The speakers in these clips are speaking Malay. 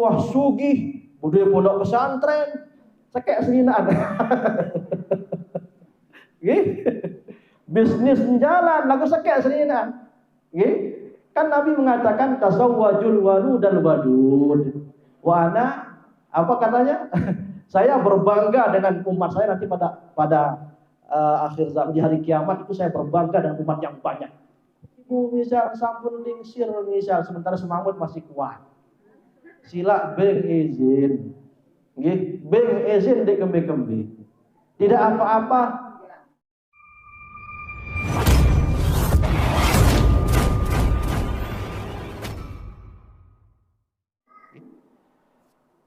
wah sugih, budaya pondok pesantren, sekek selinaan. Bisnis jalan, lagu sekek selinaan. Kan Nabi mengatakan tasawwajul waludal wadud. Wa ana apa katanya? Saya berbangga dengan umat saya nanti pada akhir zaman di hari kiamat itu saya berbangga dengan umat yang banyak. Misal sampun lingsir misal sementara semamut masih kuat. Sila beng izin. Nggih, beng izin di kembe-kembe. Tidak apa-apa.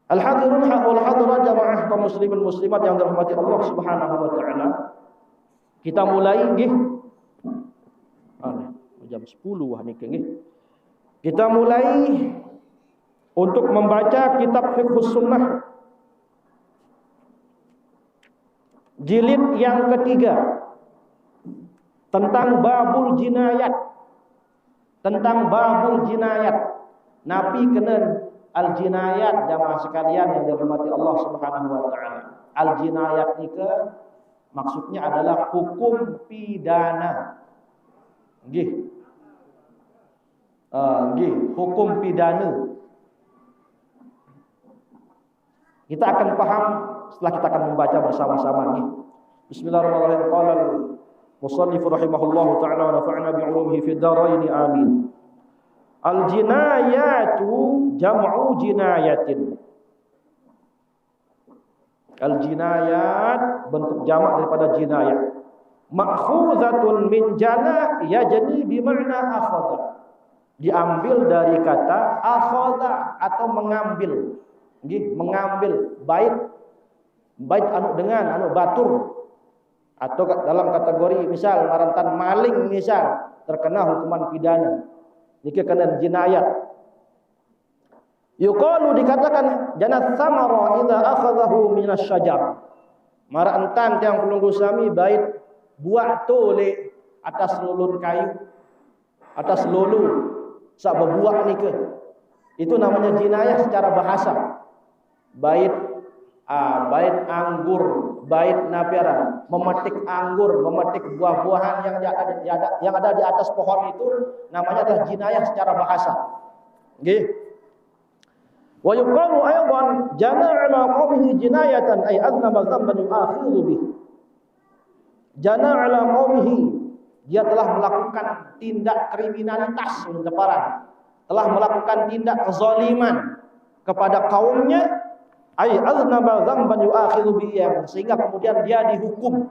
Al-hadirun wal hadirat jamaah kaum muslimin muslimat yang dirahmati Allah Subhanahu wa taala. Kita mulai nggih. Jam 10 wah niki nggih. Kita mulai untuk membaca kitab Fiqhus Sunnah jilid yang ketiga tentang babul jinayat. Tentang babul jinayat. Nabi kenen al-jinayat jamaah sekalian yang dirahmati Allah Subhanahu wa taala. Al-jinayat nika maksudnya adalah hukum pidana. Nggih. Hukum pidana. Kita akan paham setelah kita akan membaca bersama-sama nggih. Bismillahirrahmanirrahim. Qala al-musannif rahimahullahu taala wa nafa'na bi 'ulumihi fid dharain amin. Al-jinayatu jam'u jinayatin. Al-jinayat bentuk jamak daripada jinayat. Ma'khuzatun min jana yajni bi ma'na akhadha. Diambil dari kata akhadha atau mengambil. Nggih, mengambil bait anu dengan anu batur. Atau dalam kategori misal marantan maling misal terkena hukuman pidana. Niki kena jinayat. Yuqalu dikatakan janat samara idza akhadhahu minas syajar. Marantan yang pelunggu sami bait buah tole atas lulun kayu, atas lulu sak bebuah nike. Itu namanya jinayah secara bahasa. Bait anggur, bait napiaran, memetik anggur, memetik buah-buahan yang ada di atas pohon itu namanya adalah jinayah secara bahasa. Nggih. Wa yuqalu aydan jana ala qaumihi jinayatan ay aznaba dhanban yu'akhidhu bih. Jana ala qaumihi, dia telah melakukan tindak kriminalitas menteparan, telah melakukan tindak kezaliman kepada kaumnya, ay aznaba dhanban yu'akhidhu bih, sehingga kemudian dia dihukum.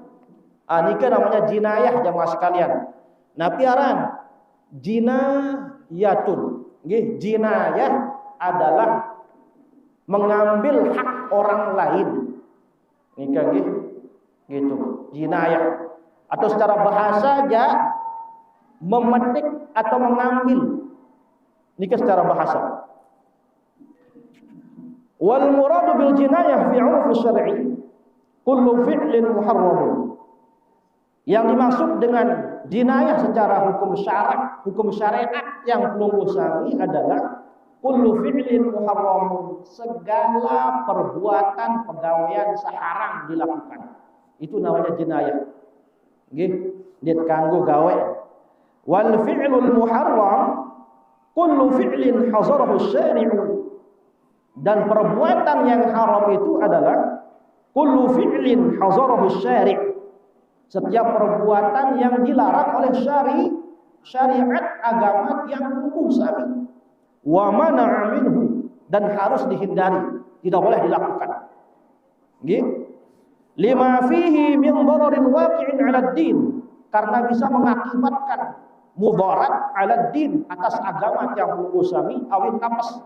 Niki namanya jinayah jamaah sekalian. Nah piaran jinayatun, nggih, jinayah adalah mengambil hak orang lain. Niki nggih gitu, jinayah. Atau secara bahasa aja memetik atau mengambil. Niki secara bahasa. Wal muradu bil jinayah fi 'urf syar'i kullu fi'lin muharram. Yang dimaksud dengan jinayah secara hukum syariat yang pelunggu sami adalah kullu fi'lin muharram, segala perbuatan pegawaian seharam dilakukan. Itu namanya jinayah. Nggih, dit kanggo gawe. Wal fi'lul muharram kullu fi'lin hazarahu syari'u. Dan perbuatan yang haram itu adalah kullu fi'lin hazarahu syari'. Setiap perbuatan yang dilarang oleh syariat agama yang hukum syar'i. Wa mana'a minhu, dan harus dihindari, tidak boleh dilakukan. Nggih. Lima fihi min dararin waqi'in 'ala ad-din, karena bisa mengakibatkan mudarat 'ala ad-din, atas agama yang pelunggu sami, awil nafs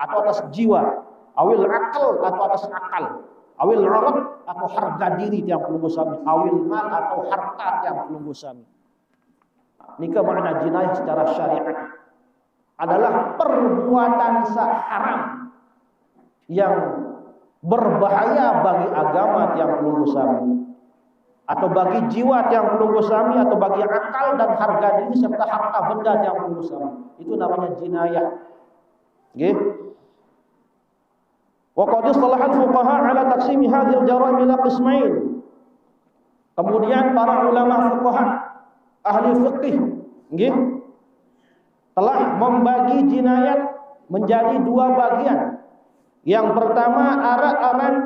atau atas jiwa, awil akal atau atas akal, awil arad atau harga diri yang pelunggu sami, awil mal atau harta yang pelunggu sami. Nika makna jinayah secara syariat adalah perbuatan haram yang berbahaya bagi agama yang pelunggu sami, atau bagi jiwa yang pelunggu sami, atau bagi akal dan harga diri serta harta benda yang pelunggu sami. Itu namanya jinayah. Nggih. Wa qad istalaha al-fuqaha ala taqsimi hadhihi al-jara'im ila qismain. Kemudian para ulama fuqaha, ahli fiqih, nggih, telah membagi jinayat menjadi dua bagian. Yang pertama aran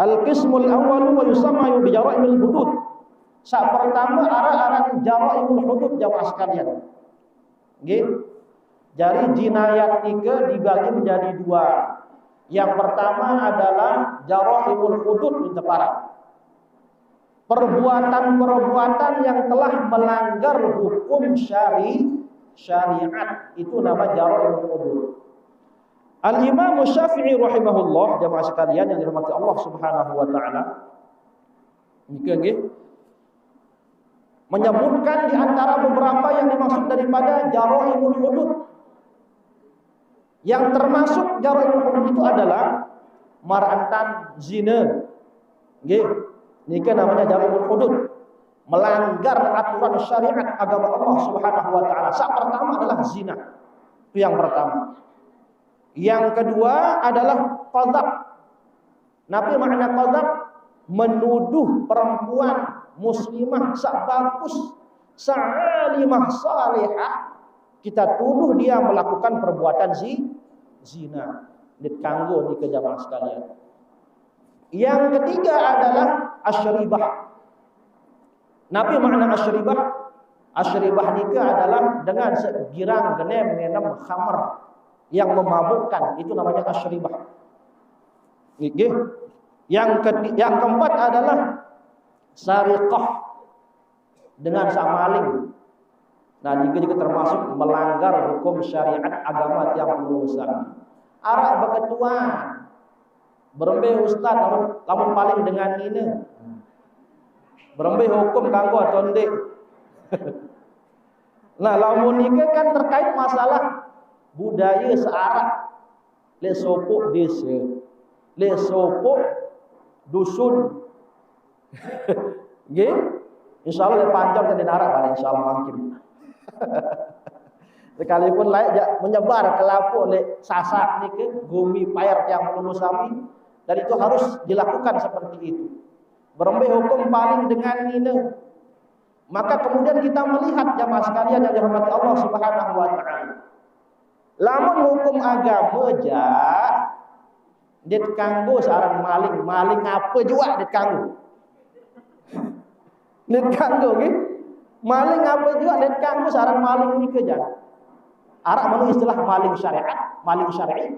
al-qismul awwal wa yusamma bi jara'imil hudud. Sak pertama aran jara'imul hudud jamaah sekalian. Nggih. Jadi jinayat tiga dibagi menjadi dua. Yang pertama adalah jara'imul hudud minta para. Perbuatan-perbuatan yang telah melanggar hukum syariat itu nama jara'imul hudud. Al-Imam Syafi'i rahimahullah, jamaah sekalian yang dirahmati Allah Subhanahu wa taala, nggih, menyebutkan di antara beberapa yang dimaksud daripada jara'imul hudud. Yang termasuk jara'imul hudud itu adalah marantan zina. Nggih, niki namanya jara'imul hudud. Melanggar aturan syariat agama Allah Subhanahu wa taala. Yang pertama adalah zina. Itu yang pertama. Yang kedua adalah qadzaf. Nabi makna qadzaf menuduh perempuan muslimah bagus, sa'alimah salihah, kita tuduh dia melakukan perbuatan zina. Ditangguh di kejamaah sekalian. Yang ketiga adalah asyribah. Nabi makna asyribah, asyribah nikah adalah dengan segirang genem mengenam khamar yang memabukkan, itu namanya asyribah. Nggih. Yang keempat adalah sariqah, dengan samaling. Nah, ini juga termasuk melanggar hukum syariat agama yang besar. Arak beketuan, berembe ustaz lamun paling dengan ini. Berembe hukum kanggo atau ndek. Nah, lamun ini kan terkait masalah budaya searah, le sopok desa, le sopok dusun. Nggih, insyaallah le panjang dan narak pada insyaallah mungkin. Sekalipun layak menyebar ke lapuk le sasak niki gumi payar yang melulu sami, dan itu harus dilakukan seperti itu. Berembe hukum paling dengan ini. Maka kemudian kita melihat jamaah sekalian yang dirahmati Allah Subhanahu wa taala. Lamun hukum agama ja dit kanggo saran maling apa juga dit kanggo. Dit kanggo nggih. Maling apa juga dit kanggo saran maling niki ja. Arak manu istilah maling syariat, maling syar'i.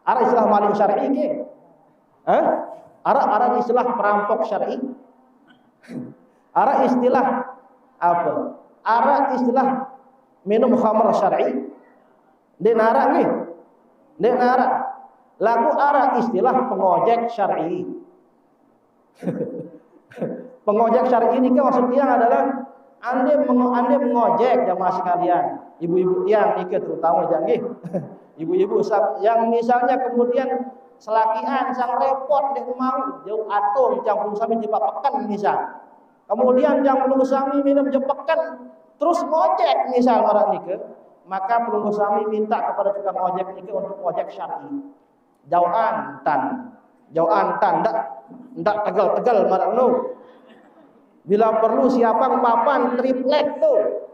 Arak istilah maling syar'i nggih. Arak istilah perampok syar'i. Arak istilah apa? Arak istilah minum khamr syar'i. Dek narak nih, dek narak. Lagu arak istilah pengojek syar'i. Pengojek syar'i ini kan maksudnya adalah anda mengojek jamaah sekalian, ibu-ibu yang nikah terutama jangan, ibu-ibu yang misalnya kemudian selakian sang repot dek mau jauh atung campur sami dipapakan misal. Kemudian yang belum sami minum jepekan terus ngojek misal orang nikah. Maka pelunggu sami minta kepada tukang ojek ini untuk ojek syar'i. Jauhan tan, ndak tegal marang nu. Bila perlu siapa papan triplek tuh.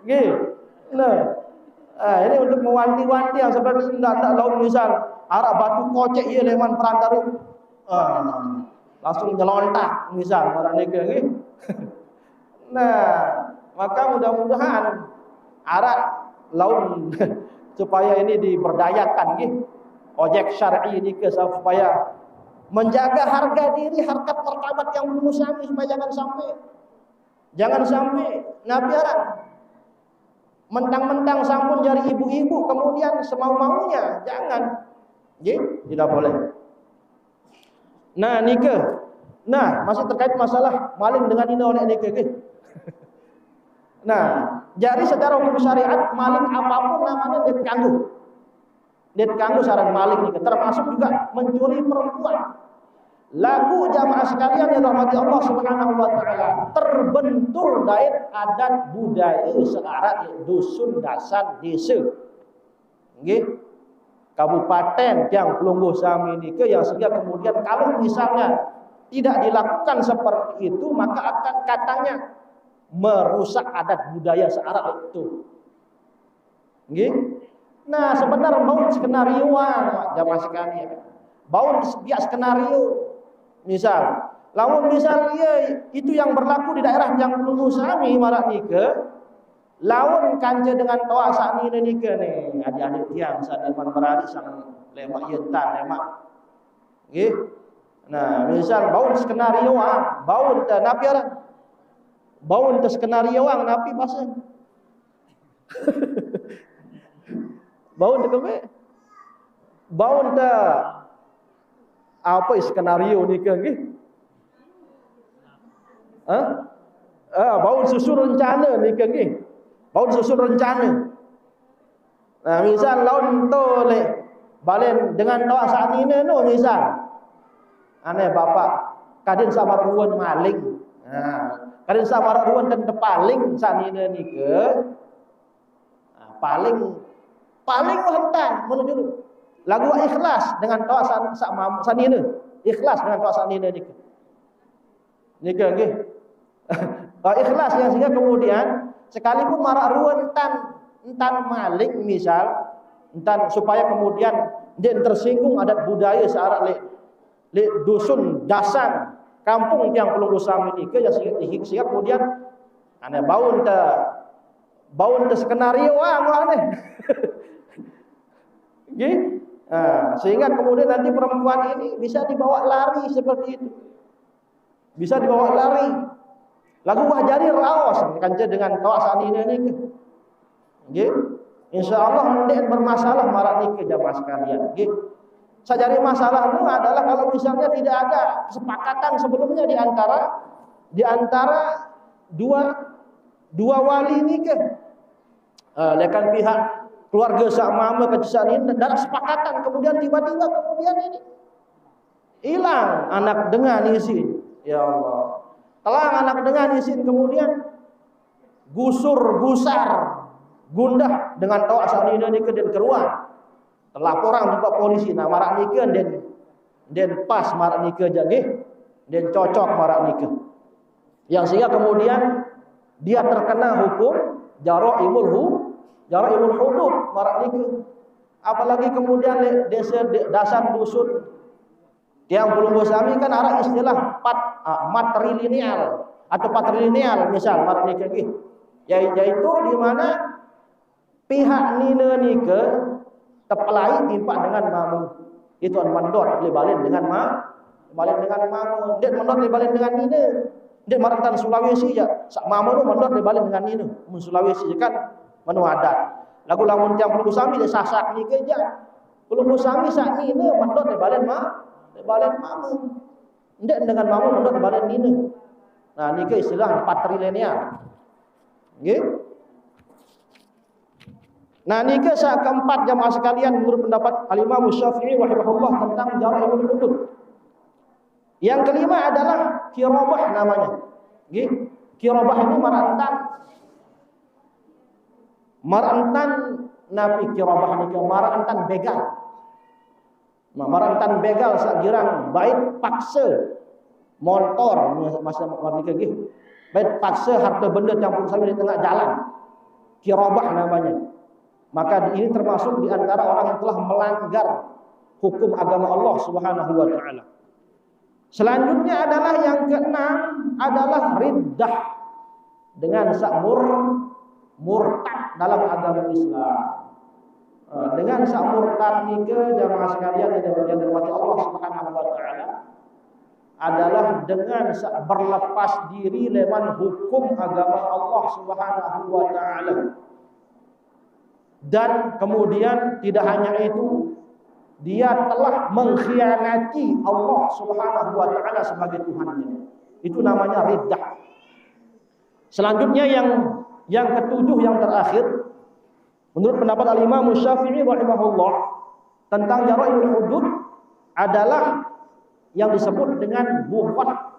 Gih, nah, ini untuk mewanti-wanti yang seperti ndak laut misal arak batu kocek iya leman perantaru. Langsung nyelontak misal marang niki nggih. Nah, maka mudah-mudahan arak laun supaya ini diberdayakan nggih. Ojek syar'i ini ke supaya menjaga harga diri, harkat martabat yang belum sami supaya jangan sampai nabi arak mentang-mentang sampun jari ibu-ibu kemudian semau-maunya, jangan. Nggih, tidak boleh. Nah, nikah. Nah, masih terkait masalah maling dengan ini oleh nikah nggih. Nah, jadi secara hukum syariat maling apapun namanya dit kanggo saran maling ini termasuk juga mencuri perempuan. lagu jamaah sekalian yang dirahmati Allah Subhanahu wa taala, terbentur dari adat budaya searah dusun dasan desa. Nggih. Kabupaten yang Pelungguh Sami ni ke, yang sehingga kemudian kalau misalnya tidak dilakukan seperti itu, maka akan katanya merusak adat budaya searah itu. Nggih. Nah, sebenarnya bau skenario jamaah sekalian. Bau biak skenario. Misal, lamun misal itu yang berlaku di daerah yang Pelungguh Sami marak ni ke, lawan kanja dengan toa saat ni nikah ni adik-adik tiang saat iman beradik sang lemak yentan lemak. Nggih. Nah, misal baun skenario baun ta napi orang. Baun ta skenario ang napi bahasa. Baun ta kebe. Baun ta apa skenario nikah nggih? Baun susun rencana nikah nggih. Baun susun rencana. Nah, misal laun tu balen dengan doa saat ini no misal. Aneh bapak kadin sama ruan maling. Nah, kadin sama ruan dan tepaling saat ini ke. Nah, paling hentan menuju lagu ikhlas dengan doa saat ini. Ikhlas dengan doa saat ini ke. Nikah nggih. Ikhlas yang sehingga kemudian sekalipun marak ruan entan malik misal entan supaya kemudian dia tersinggung adat budaya searah le dusun dasan kampung yang Pelungguh Sami ni ke, sehingga kemudian ane baun ta skenario aneh. Nggih. Sehingga kemudian nanti perempuan ini bisa dibawa lari seperti itu. Bisa dibawa lari. Lagu wah jadi raos kanca dengan kawasan ini nggih. Insyaallah hendak bermasalah marak nikah jamaah sekalian nggih. Sajari masalah itu adalah kalau misalnya tidak ada kesepakatan sebelumnya di antara dua wali nikah. Lekan pihak keluarga sak mama kecisan ini dalam kesepakatan, kemudian tiba-tiba ini hilang anak dengan izin. Ya Allah. Telah anak dengan izin kemudian gusar gundah dengan tawa sanina ni ke dan keruan. Laporan di polisi nah marak nikah dan pas marak nikah jadi dan cocok marak nikah. Yang sehingga kemudian dia terkena hukum jaraimul hudud marak nikah. Apalagi kemudian desa dasan dusun yang Pelungguh Sami kan arah istilah matrilineal atau patrilineal misal marak nikah gitu. Yaitu di mana pihak nina nikah tepelai timpak dengan mamu. Itu mandor dibalin dengan mamu. Dia mandor dibalin dengan nina. Dia marantan Sulawesi ya. Sak mamu tu mandor dibalin dengan nina. Mun Sulawesi kan manu adat. Lagu lamun tiang Pelungguh Sami dia sasak nikah je. Pelungguh Sami sak nina mandor dibalin mamu. Ndak dengan mamu mandor dibalin nina. Nah, nikah istilah patrilineal. Nggih. Nah, nikah sak keempat jamaah sekalian menurut pendapat Al-Imam Syafi'i rahimahullah tentang jaraimul hudud. Yang kelima adalah kirabah namanya. Nggih. Kirabah ini marantan napi kirabah nikah marantan begal. Marantan begal sak girang bait paksa motor masa nikah nggih. Bait paksa harta benda campur sami di tengah jalan. Kirabah namanya. Maka ini termasuk di antara orang yang telah melanggar hukum agama Allah Subhanahu wa taala. Selanjutnya adalah yang keenam adalah riddah dengan murtad dalam agama Islam. Dengan murtad nikah jamaah sekalian yang dirahmati Allah Subhanahu wa taala adalah dengan berlepas diri leman hukum agama Allah Subhanahu wa taala. Dan kemudian tidak hanya itu, dia telah mengkhianati Allah Subhanahu wa taala sebagai Tuhannya. Itu namanya riddah. Selanjutnya yang ketujuh yang terakhir menurut pendapat Al-Imam Syafi'i rahimahullah tentang jaraimul hudud adalah yang disebut dengan bughat.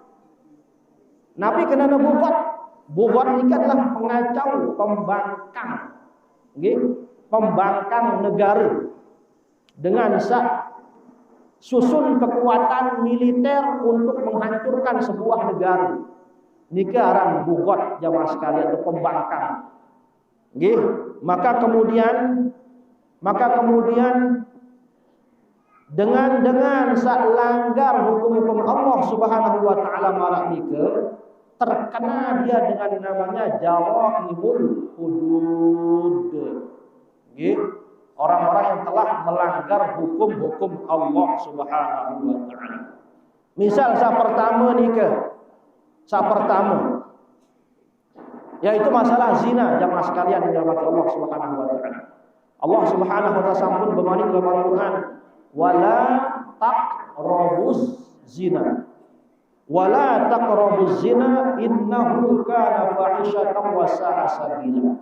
Nabi kena bughat. Bughat ini adalah pengacau, pembangkang. Nggih, pembangkang negara dengan susun kekuatan militer untuk menghancurkan sebuah negara. Niki aran bughat jamaah sekalian, itu pembangkang. Nggih, maka kemudian dengan langgar hukum-hukum Allah Subhanahu wa taala marak nike terkena dia dengan namanya jawahibul hudud. Nggih, orang-orang yang telah melanggar hukum-hukum Allah Subhanahu wa taala. Misal pertama yaitu masalah zina jamaah sekalian yang dirahmati Allah Subhanahu wa taala. Allah Subhanahu wa taala sampun bermanik dalam Al-Qur'an, wala taqrabuz zina. Wala taqrabuz zina innahu kana fahishatan wa sa'a sabila.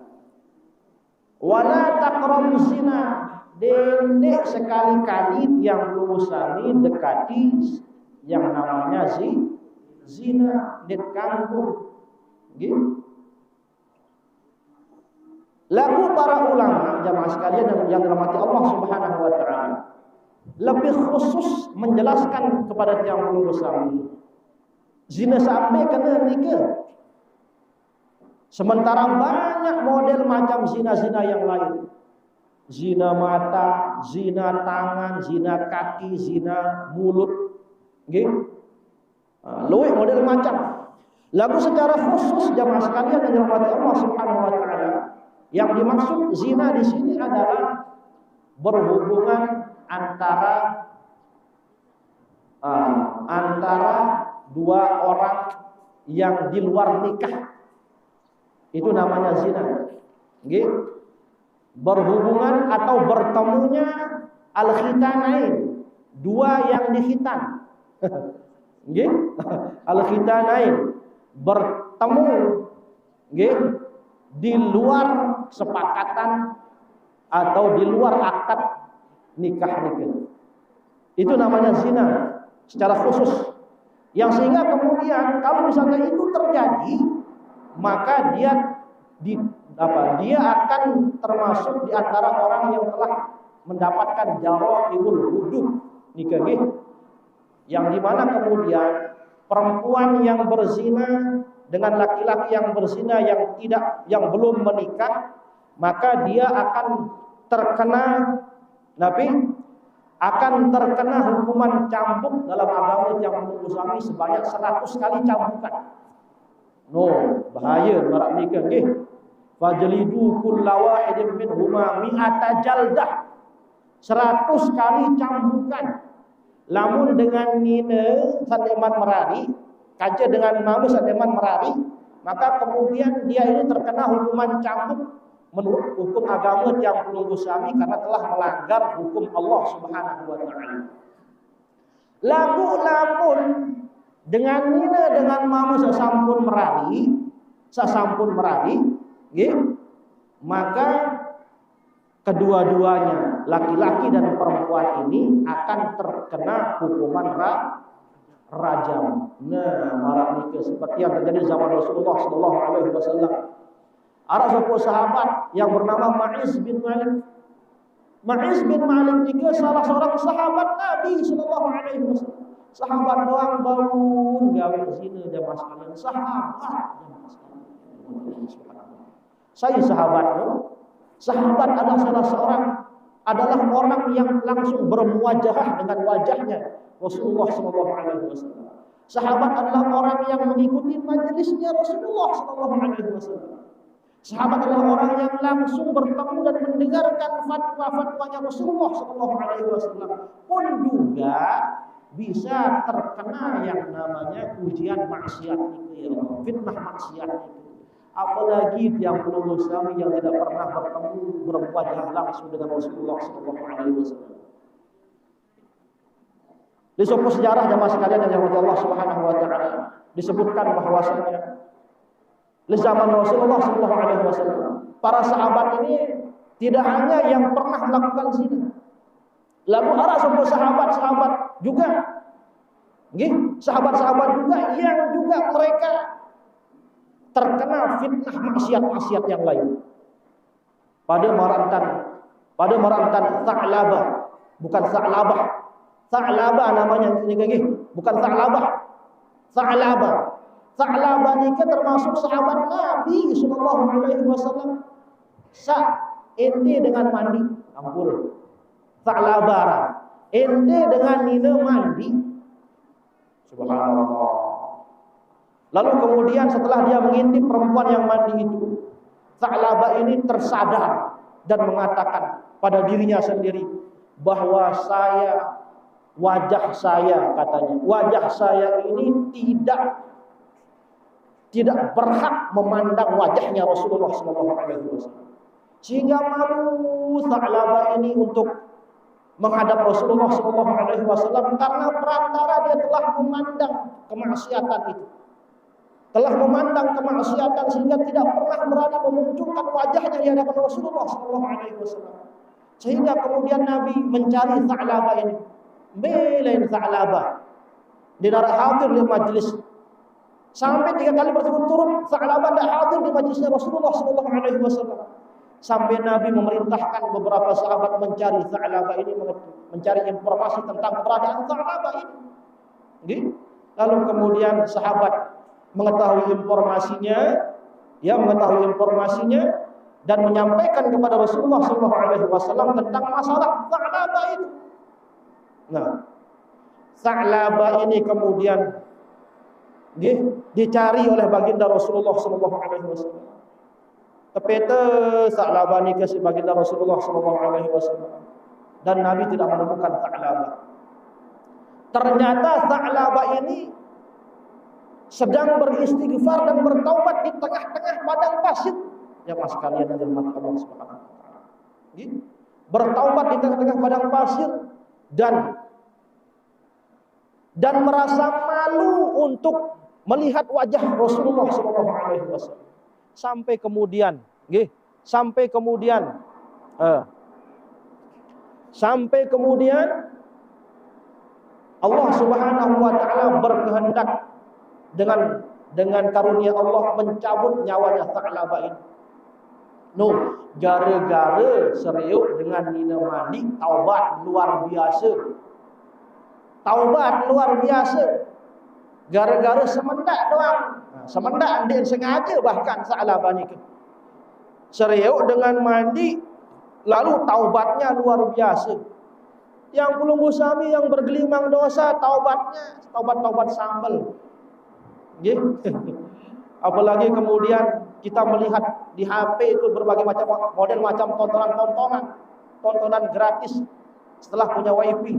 Wala taqrabuz zina, dendek sekali-kali yang lulusani dekati yang namanya zina, dek kanggu. Gitu. Lagu para ulama jamaah sekalian yang dirahmati Allah Subhanahu wa taala lebih khusus menjelaskan kepada yang belum bersami zina sampai kena nikah. Sementara banyak model macam zina-zina yang lain. Zina mata, zina tangan, zina kaki, zina mulut. Nggih. Luwih model macam. Lagu secara khusus jamaah sekalian yang dirahmati Allah Subhanahu wa taala, yang dimaksud zina di sini adalah berhubungan antara dua orang yang di luar nikah. Itu namanya zina. Nggih. Berhubungan atau bertemunya al-khitanain, dua yang dikhitan. Nggih. Al-khitanain bertemu nggih di luar sepakatan atau di luar akad nikah. Itu namanya zina secara khusus. Yang sehingga kemudian kalau misalnya itu terjadi, maka dia akan termasuk di antara orang yang telah mendapatkan jawahibul hudud nikah, yang dimana kemudian perempuan yang berzina dengan laki-laki yang berzina yang belum menikah, maka dia akan terkena hukuman cambuk dalam agama yang mengusangi sebanyak 100 kali cambukan. Bahaya marak nikah nggih. Fajlidu kulla wahidin minhuma mi'ata jaldah. 100 kali cambukan. Lamun dengan nina sademan merari, kaja dengan mamu sademan merari, maka kemudian dia ini terkena hukuman cambuk menurut hukum agama yang belum usami karena telah melanggar hukum Allah Subhanahu wa taala. Lamun dengan nina dengan mamu sasampun merari, nggih, maka kedua-duanya laki-laki dan perempuan ini akan terkena hukuman rajam. Marak nikah seperti yang terjadi zaman Rasulullah sallallahu alaihi wasallam. Ada sebuah sahabat yang bernama Ma'iz bin Malik. Ma'iz bin Malik juga salah seorang sahabat Nabi sallallahu alaihi wasallam. Sahabat doang bangun gawe zina jamaah sekalian. Sahabat jamaah sekalian. Saya sahabat adalah orang yang langsung bermuajahah dengan wajahnya Rasulullah sallallahu alaihi wasallam. Sahabat adalah orang yang mengikuti majelisnya Rasulullah sallallahu alaihi wasallam. Sahabat adalah orang yang langsung bertemu dan mendengarkan fatwa-fatwanya Rasulullah sallallahu alaihi wasallam. Pun juga bisa terkena yang namanya ujian maksiat itu, fitnah maksiat itu. Apalagi yang belum Islam yang tidak pernah bertemu berwajah langsung dengan Rasulullah sallallahu alaihi wasallam. Di sebuah sejarah jamaah sekalian yang dirahmati Allah Subhanahu wa taala disebutkan bahwasanya di zaman Rasulullah sallallahu alaihi wasallam para sahabat ini tidak hanya yang pernah melakukan zina. Lalu ada sebuah sahabat juga Sahabat-sahabat juga yang juga mereka terkena fitnah maksiat-maksiat yang lain. Pada merantan Tha'labah, bukan Tha'labah. Tha'labah namanya ini, bukan Tha'labah. Tha'labah ni termasuk sahabat Nabi sallallahu alaihi wasallam. Ente dengan mandi, ampun. Tha'labah. Ente dengan nina mandi. Subhanallah. Lalu kemudian setelah dia mengintip perempuan yang mandi itu, Tha'labah ini tersadar dan mengatakan pada dirinya sendiri bahwa wajah saya ini tidak berhak memandang wajahnya Rasulullah sallallahu alaihi wasallam. Sehingga malu Tha'labah ini untuk menghadap Rasulullah sallallahu alaihi wasallam karena perantara dia telah memandang kemaksiatan itu. Telah memandang kemaksiatan sehingga tidak pernah berani memunculkan wajahnya di hadapan Rasulullah sallallahu alaihi wasallam. Sehingga kemudian Nabi mencari Tha'labah ini. Belain Tha'labah. Dia tidak hadir di majlis. Sampai 3 kali berturut-turut Tha'labah tidak hadir di majlisnya Rasulullah sallallahu alaihi wasallam. Sampai Nabi memerintahkan beberapa sahabat mencari Tha'labah ini, mencari informasi tentang keberadaan Tha'labah ini. Lalu kemudian sahabat mengetahui informasinya dan menyampaikan kepada Rasulullah SAW tentang masalah Tha'labah itu. Nah, Tha'labah ini kemudian dicari oleh baginda Rasulullah SAW. Tepete Tha'labah ni ke baginda Rasulullah SAW, dan Nabi tidak menemukan Tha'labah. Ternyata Tha'labah ini sedang beristighfar dan bertaubat di tengah-tengah padang pasir. Ya mas kalian yang dirahmati Allah Subhanahu wa taala. Bertaubat di tengah-tengah padang pasir dan merasa malu untuk melihat wajah Rasulullah sallallahu alaihi wasallam. Sampai kemudian Allah Subhanahu wa taala berkehendak dengan karunia Allah mencabut nyawanya Tha'labah ini. Gara-gara serius dengan nina mandi, taubat luar biasa. Gara-gara semendak doang. Semendak dia sengaja bahkan Tha'labah ni serius dengan mandi, lalu taubatnya luar biasa. Yang pelunggu sami yang bergelimang dosa, taubat sambal. Apalagi kemudian kita melihat di HP itu berbagai macam model, macam tontonan gratis setelah punya wifi,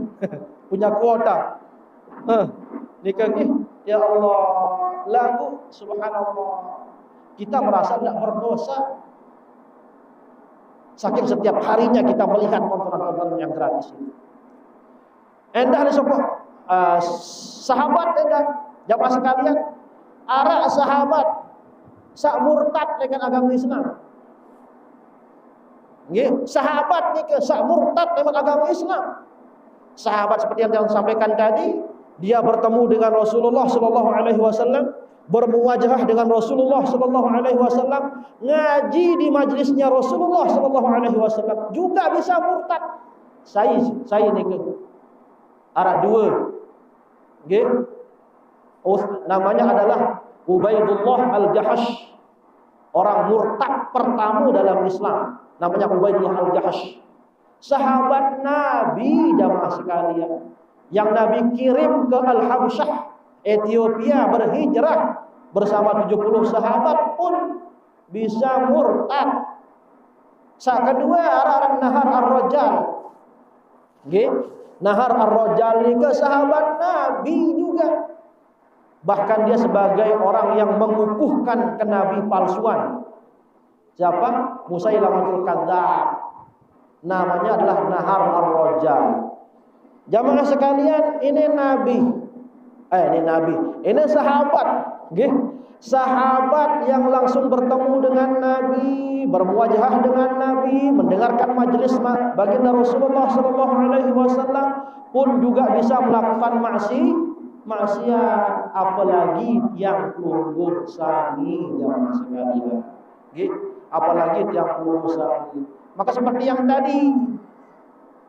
punya kuota. Ya Allah, lagu subhanallah. Kita merasa tidak berdosa saking setiap harinya kita melihat tontonan yang gratis itu. Endah disebut sahabat jamaah sekalian, arak sahabat sak murtad dengan agama Islam. Sahabat ni sak murtad dengan agama Islam. Sahabat seperti yang saya sampaikan tadi, dia bertemu dengan Rasulullah sallallahu alaihi wasallam, bermuwajahah dengan Rasulullah sallallahu alaihi wasallam, ngaji di majlisnya Rasulullah sallallahu alaihi wasallam, juga bisa murtad. Saya ni arak dua. Namanya adalah Ubaidullah Al-Jahash. Orang murtad pertama dalam Islam, namanya Ubaidullah Al-Jahash. Sahabat Nabi jamaah sekalian, yang Nabi kirim ke Al-Habsyah, Ethiopia, berhijrah bersama 70 sahabat pun bisa murtad. Kedua arah Nahar Ar-Rajal. Nahar Ar-Rajal ke sahabat Nabi juga. Bahkan dia sebagai orang yang mengukuhkan kenabi palsuan. Siapa? Musailamatul Kadzdzab. Namanya adalah Nahar Ar-Rajal. Jamaah sekalian, ini nabi. Ini sahabat. Sahabat yang langsung bertemu dengan Nabi, bermuwajahah dengan Nabi, mendengarkan majelis baginda Rasulullah sallallahu alaihi wasallam, pun juga bisa melakukan maksiat, apalagi yang lungguh sami jamaah sekalian. Nggih, apalagi yang lungguh sami. Maka seperti yang tadi,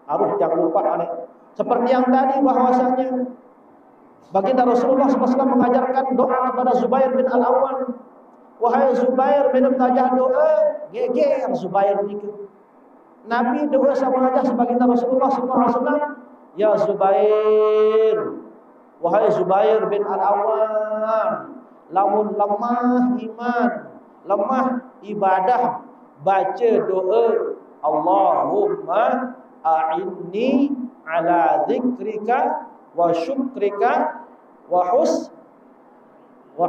harus jangan lupa seperti yang tadi bahwasanya baginda Rasulullah SAW mengajarkan doa kepada Zubair bin Al-Awwam. Wahai Zubair, minum tajah doa, geger Zubair niku. Nabi doa sama aja sebaginda Rasulullah SAW. Ya Zubair, wahai Zubair bin Al-Awwam, lamun lemah iman, lemah ibadah, baca doa Allahumma a'inni ala dzikrika wa syukrika wa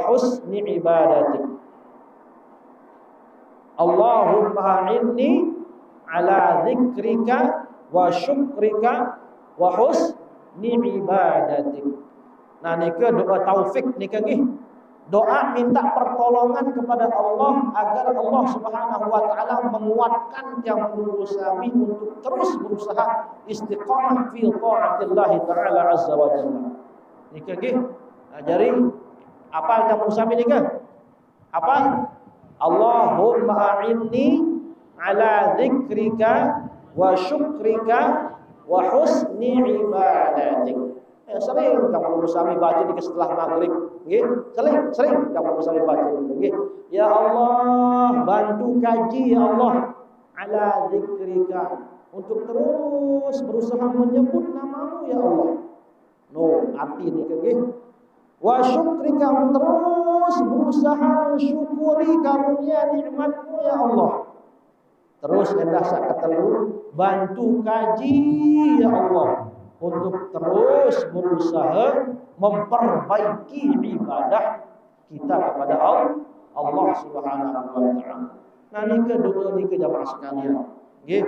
husni ibadatik. Allahumma a'inni ala dzikrika wa syukrika wa husni ibadatik. Nah nika doa taufik nika nggih. Doa minta pertolongan kepada Allah agar Allah Subhanahu wa taala menguatkan yang berusaha untuk terus berusaha istiqamah fi taatillah taala azza wa jalla. Nika nggih. Nah, jadi apal yang berusaha nika? Apa? Allahumma a'inni ala dzikrika wa syukrika wa husni ibadatik. Sering kamu bersama baca ini setelah maghrib, nggih. Sering kamu bersama baca ini, nggih. Ya Allah, bantu kaji ya Allah ala zikrika, untuk terus berusaha menyebut namamu ya Allah. No, arti ini nggih. Wa syukrika, terus berusaha mensyukuri karunia nikmatmu ya Allah. Terus hendak sak ketelu, bantu kaji ya Allah, untuk terus berusaha memperbaiki ibadah kita kepada Allah Subhanahu wa taala. Nah niki doa niki jamaah sekalian, nggih,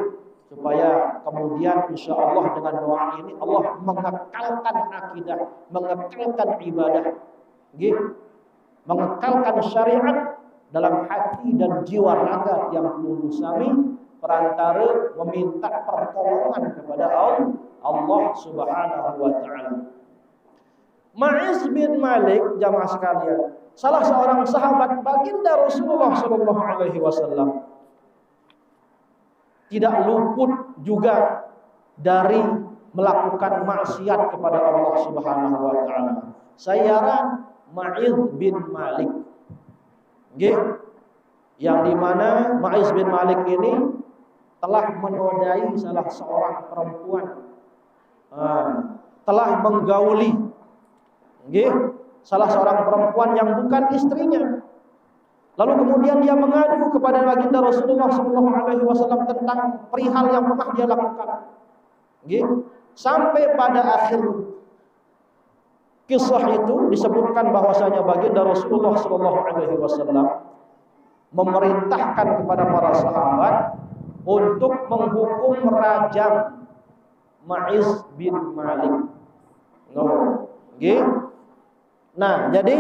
supaya kemudian insyaallah dengan doa ini Allah mengekalkan akidah, mengekalkan ibadah, nggih, mengekalkan syariat dalam hati dan jiwa raga yang lurus sami perantara meminta pertolongan kepada Allah Subhanahu wa taala. Ma'iz bin Malik jamaah sekalian, salah seorang sahabat baginda Rasulullah sallallahu alaihi wasallam, tidak luput juga dari melakukan maksiat kepada Allah Subhanahu wa taala. Sayaran Ma'iz bin Malik, nggih, yang dimana Ma'iz bin Malik ini telah menodai salah seorang perempuan, telah menggauli, nggih, salah seorang perempuan yang bukan istrinya. Lalu kemudian dia mengadu kepada baginda Rasulullah SAW tentang perihal yang pernah dia lakukan, nggih. Sampai pada akhir kisah itu disebutkan bahwasanya baginda Rasulullah SAW memerintahkan kepada para sahabat untuk menghukum rajam Ma'iz bin Malik. Nah, jadi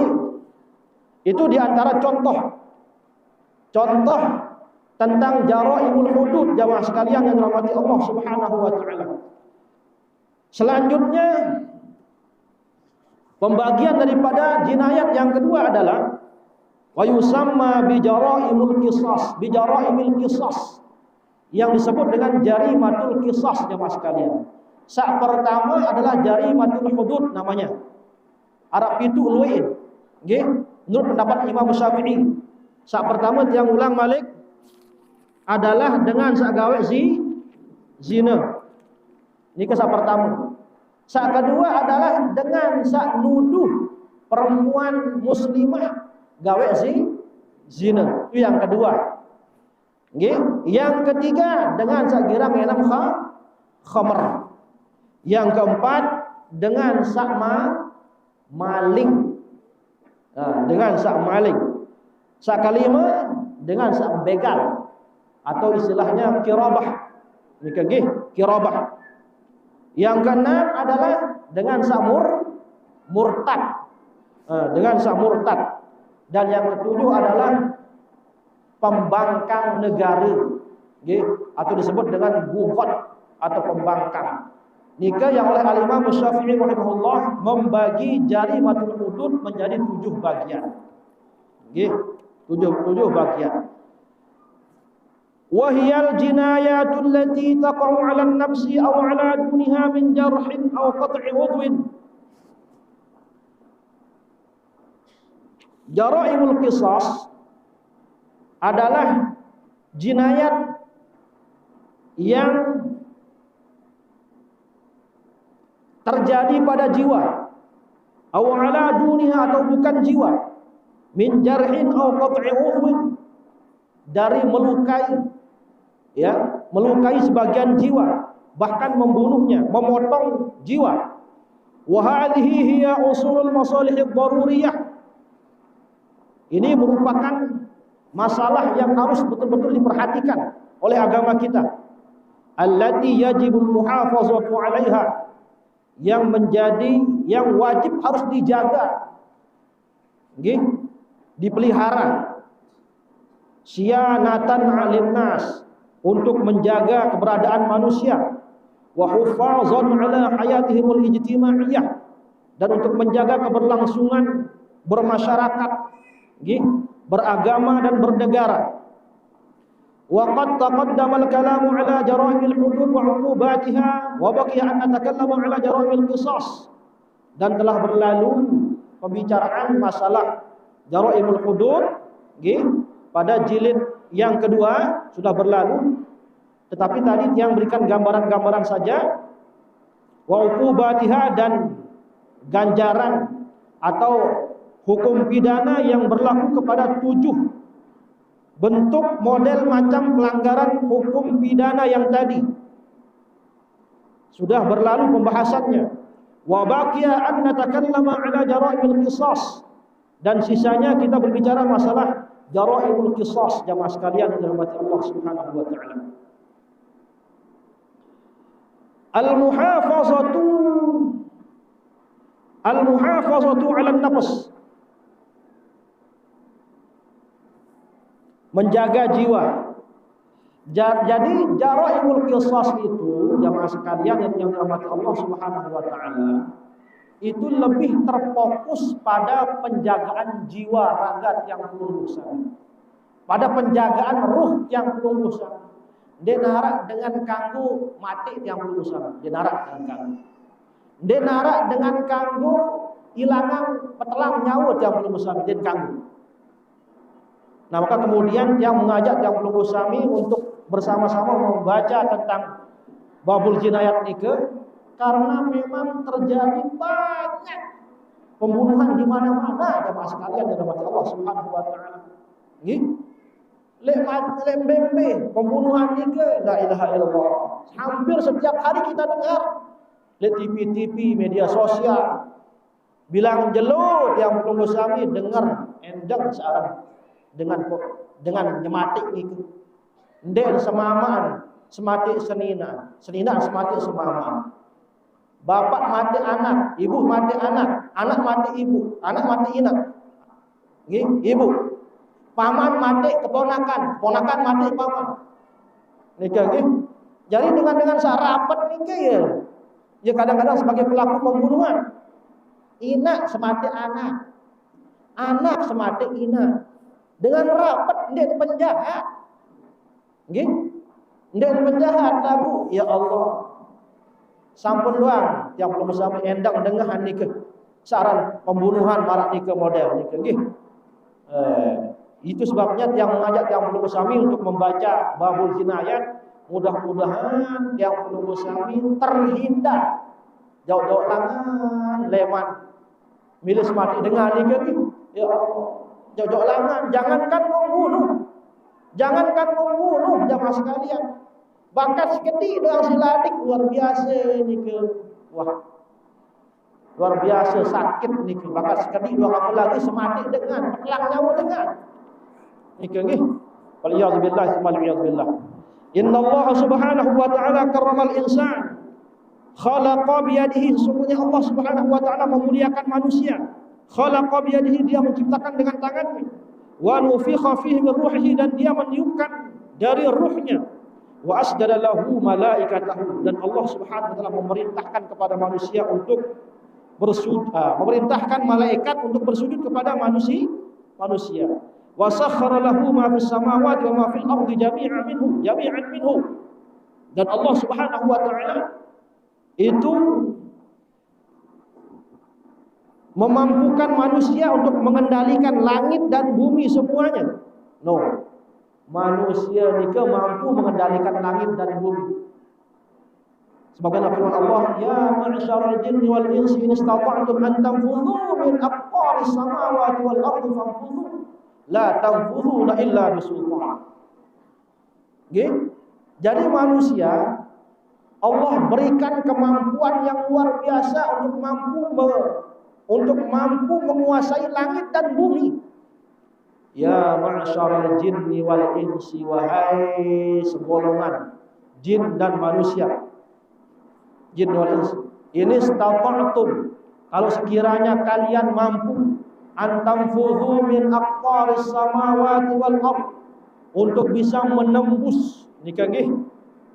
itu diantara contoh tentang jaraimul hudud jamaah sekalian yang dirahmati Allah Subhanahu wa taala. Selanjutnya pembagian daripada jinayat yang kedua adalah wa yusamma bi jaraimul qisas, yang disebut dengan jarimatul qisas jemaah sekalian. Sak pertama adalah jarimatul hudud namanya. Arab itu luin. Nggih, menurut pendapat Imam Syafi'i. Sak pertama tiang ulang Malik adalah dengan sak gawe zina. Ini sak pertama. Sak kedua adalah dengan sak nuduh perempuan muslimah gawe zina. Itu yang kedua. Nggih, yang ketiga dengan sak girang enam khamr. Yang keempat dengan sak maling. Nah, dengan sak maling. Sak kelima dengan sak begal atau istilahnya kirabah. Ini nggih, kirabah. Yang keenam adalah dengan sak murtad. Dengan sak murtad. Dan yang ketujuh adalah pembangkang negara, nggih, atau disebut dengan bugot atau pembangkang. Nikah yang oleh Al-Imam Syafi'i rahimahullah membagi jarimatul hudud menjadi 7 bagian. Nggih, 7 bagian. Wahiyal jinayatul lati taqa'u 'ala an-nafsi aw 'ala duniha min jarhin aw qat'i udwin. Jara'imul qisas adalah jinayat yang terjadi pada jiwa, aw 'ala duniha atau bukan jiwa, min jarhin aw qat'i udwin, dari melukai, ya, melukai sebagian jiwa, bahkan membunuhnya, memotong jiwa. Wa hadhihi hiya usulul masalih ad-daruriyah. Ini merupakan masalah yang harus betul-betul diperhatikan oleh agama kita. Allati yajibul muhafazatu 'alaiha, yang wajib harus dijaga, nggih, dipelihara. Syianatan 'alin nas, untuk menjaga keberadaan manusia, wa hufazan 'ala hayatihimul ijtimaiyah, dan untuk menjaga keberlangsungan bermasyarakat, nggih, beragama dan bernegara. Wa qad taqaddama al-kalamu 'ala jara'imil hudud wa 'uqubatiha wa baqiya an natakallama 'ala jara'imil qisas, dan telah berlalu pembicaraan masalah jara'imul hudud, nggih, pada jilid yang kedua sudah berlalu, tetapi tadi yang berikan gambaran-gambaran saja. Wa uqubatiha, dan ganjaran atau hukum pidana yang berlaku kepada 7 bentuk model macam pelanggaran hukum pidana yang tadi sudah berlalu pembahasannya. Wa baqiya an natakallama 'ala jara'imil qisas, dan sisanya kita berbicara masalah jara'imul qisas, jamaah sekalian yang dirahmati Allah Subhanahu wa taala. Al-muhafazatu 'ala an-nafs, menjaga jiwa. Jadi jara'imul qisas itu, jamaah sekalian yang dirahmati Allah Subhanahu wa taala, itu lebih terfokus pada penjagaan jiwa ragat yang peluluh sami, pada penjagaan ruh yang peluluh sami. Dia narak dengan kanggo mati yang peluluh sami, dia narak dengan kanggo. Dia narak dengan kanggo ilangan petelang nyawa yang peluluh sami, dia kanggo. Nah, maka kemudian dia mengajak yang peluluh sami untuk bersama-sama membaca tentang babul jinayat nikah, karena memang terjadi banyak pembunuhan di mana-mana, jemaah sekalian yang dirahmati Allah Subhanahu wa taala. Nggih. Lembembe pembunuhan nikah, la ilaha illallah. Hampir setiap hari kita dengar di TV-TV, media sosial, bilang jelut yang peluluh sami dengar endang searang dengan nyematik nikah. Ndek semamaan, semati senina semati semamaan. Bapak mati anak, ibu mati anak, anak mati ibu, anak mati inak, ibu. Paman mati keponakan, keponakan mati paman. Nikah, jadi dengan sarapat nikah ya kadang-kadang sebagai pelaku pembunuhan. Inak semati anak, anak semati inak. Dengan rapat dia penjahat, dia penjahat lagu. Ya Allah, sampun doang yang belum sampai endang dengar nikah saran pembunuhan marak nikah model nikah, itu sebabnya yang mengajak yang belum sami untuk membaca babul jinayat. Mudah-mudahan yang belum sami terhindar jauh-jauh langan leman milis mati dengan nikah. Ya Allah, jauh-jauh langan, jangankan membunuh jamaah sekalian, bakat sekedik doang siladik luar biasa nikah. Wah, luar biasa sakit nikah, bakat sekedik doang, apalagi semati dengan pelang nyawa dengan nikah nggih. Waliyadzubillah subhanallah. Inna Allah subhanahu wa ta'ala karramal insan, khalaqa biyadihi, sesungguhnya Allah subhanahu wa ta'ala memuliakan manusia. Khalaqa biyadihi, dia menciptakan dengan tangannya. Wa nufikha fihi min ruhihi, dan dia meniupkan dari ruhnya. wa asjada lahu malaikatahu, dan Allah Subhanahu wa taala memerintahkan kepada manusia untuk memerintahkan malaikat untuk bersujud kepada manusia. Wa sakhkhara lahu ma fis samawati wa ma fil ardi jami'an minhu. Dan Allah Subhanahu wa taala itu memampukan manusia untuk mengendalikan langit dan bumi semuanya. No. Manusia nika mampu mengendalikan langit dan bumi. Sebagaimana firman Allah, ya ma'syaral jinni wal insi in istata'tum an tanfudhu min aqtaris samawati wal ardi fanfudhu la tanfudhuna illa bisultan. Jadi manusia Allah berikan kemampuan yang luar biasa untuk mampu menguasai langit dan bumi. Ya ma'syaral jinni wal insi, wahai segolongan jin dan manusia. Jin wal insi, ini istata'tum, kalau sekiranya kalian mampu, antamfudhu min aqtaris samawati wal ard, untuk bisa menembus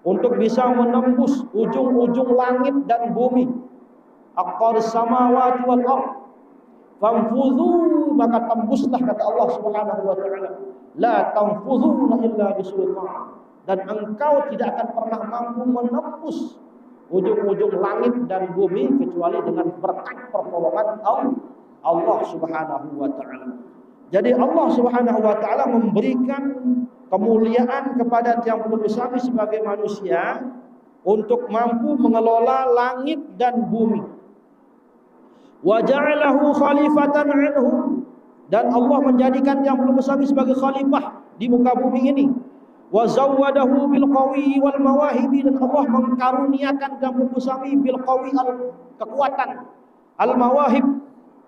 untuk bisa menembus ujung-ujung langit dan bumi. Aqtaris samawati wal ard fanfudhu, maka tembuslah, kata Allah Subhanahu wa taala, la tanfudhuna illa bisultan, dan engkau tidak akan pernah mampu menembus ujung-ujung langit dan bumi kecuali dengan berkat pertolongan Allah Subhanahu wa taala. Jadi Allah Subhanahu wa taala memberikan kemuliaan kepada Yang Maha Besar sebagai manusia untuk mampu mengelola langit dan bumi. Wa ja'alahu khalifatan anhu, dan Allah menjadikan Yang Maha Besar sebagai khalifah di muka bumi ini. Wa zawwadahu bil qawi wal mawahibi, dan Allah mengkaruniakan Yang Maha Besar bil qawi, kekuatan, al mawahib,